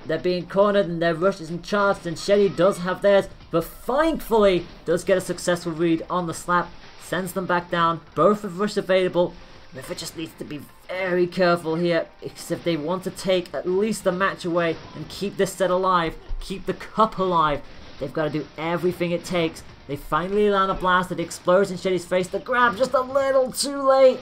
They're being cornered and their rush isn't charged, and Sheddy does have theirs, but thankfully does get a successful read on the slap, sends them back down, both with rush available. Rivet just needs to be very careful here, because if they want to take at least the match away and keep this set alive, keep the cup alive, they've got to do everything it takes. They finally land a blast that explodes in Sheddy's face. The grab just a little too late.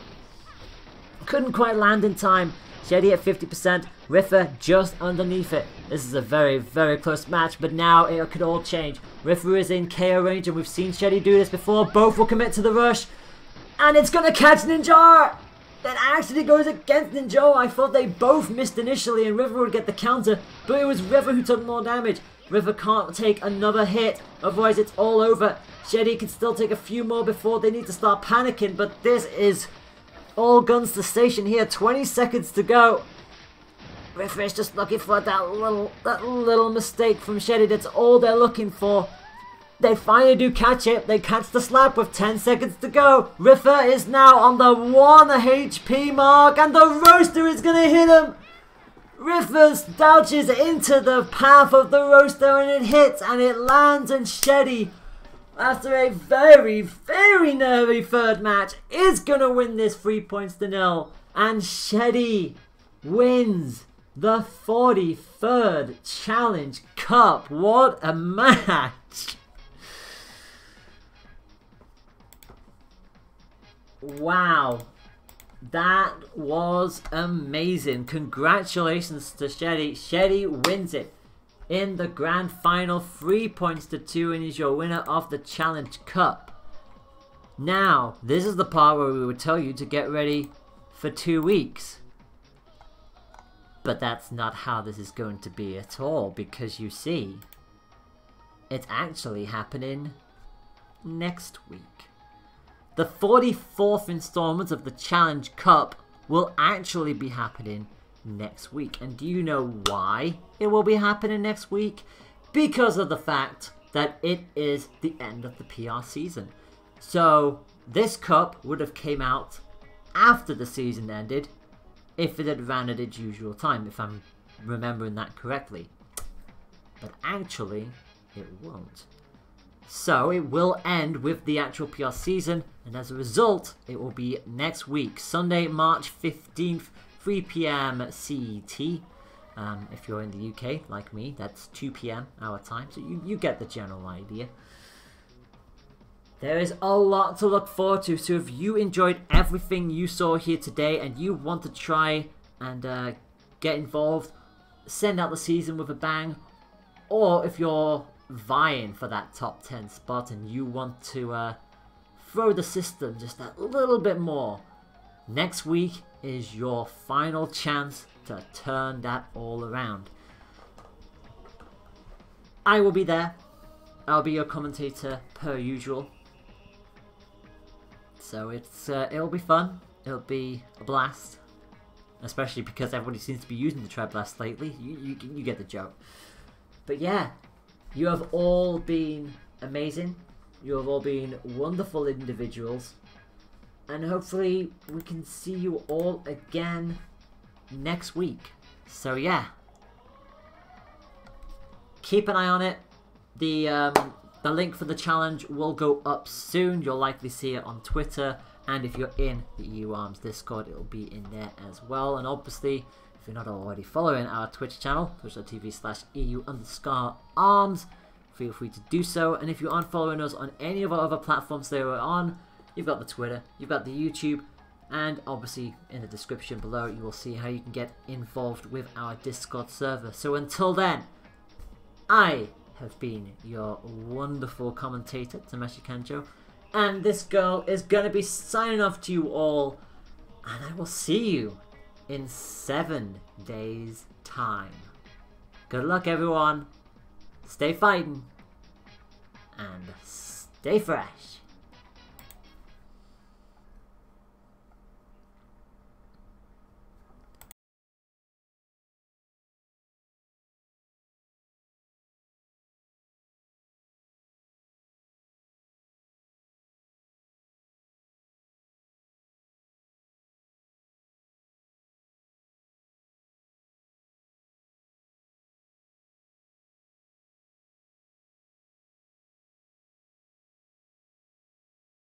Couldn't quite land in time. Sheddy at 50%, Rivet just underneath it. This is a very, very close match, but now it could all change. Rivet is in KO range, and we've seen Sheddy do this before. Both will commit to the rush, and it's going to catch Ninjara! That actually goes against Ninjara. I thought they both missed initially, and Rivet would get the counter, but it was Rivet who took more damage. Rivet can't take another hit, otherwise it's all over. Sheddy can still take a few more before they need to start panicking, but this is all guns to station here. 20 seconds to go. Rivet is just looking for that little mistake from Sheddy. That's all they're looking for. They finally do catch it. They catch the slap with 10 seconds to go. Rivet is now on the 1 HP mark, and the roaster is going to hit him. Rivet douches into the path of the roaster, and it hits, and it lands, and Sheddy, after a very, very nervy third match, is going to win this 3-0. And Sheddy wins the 43rd Challenge Cup. What a match! Wow. That was amazing. Congratulations to Sheddy. Sheddy wins it. in the grand final, 3 points to 2, and is your winner of the Challenge Cup. Now, this is the part where we would tell you to get ready for 2 weeks. But that's not how this is going to be at all, because you see, it's actually happening next week. The 44th installment of the Challenge Cup will actually be happening next week. And do you know why it will be happening next week? Because of the fact that it is the end of the PR season. So this cup would have came out after the season ended if it had ran at its usual time, if I'm remembering that correctly. But actually, it won't. So it will end with the actual PR season, and as a result, it will be next week, Sunday, March 15th, 3 PM CET. If you're in the UK, like me, that's 2 PM our time, so you get the general idea. There is a lot to look forward to, so if you enjoyed everything you saw here today and you want to try and get involved, send out the season with a bang, or if you're vying for that top 10 spot and you want to throw the system just that little bit more, next week is your final chance to turn that all around. I will be there. I'll be your commentator per usual. So it'll be fun. It'll be a blast, especially because everybody seems to be using the Tread Blast lately. You get the joke. But yeah, you have all been amazing. You have all been wonderful individuals, and hopefully we can see you all again next week. So yeah, keep an eye on it. The link for the challenge will go up soon. You'll likely see it on Twitter, and if you're in the EU Arms Discord, it'll be in there as well. And obviously, if you're not already following our Twitch channel, twitch.tv/EU_arms, feel free to do so. And if you aren't following us on any of our other platforms that we're on, you've got the Twitter, you've got the YouTube, and obviously in the description below you will see how you can get involved with our Discord server. So until then, I have been your wonderful commentator, Tameshi Kanjo, and this girl is going to be signing off to you all, and I will see you in 7 days' time. Good luck, everyone. Stay fighting and stay fresh.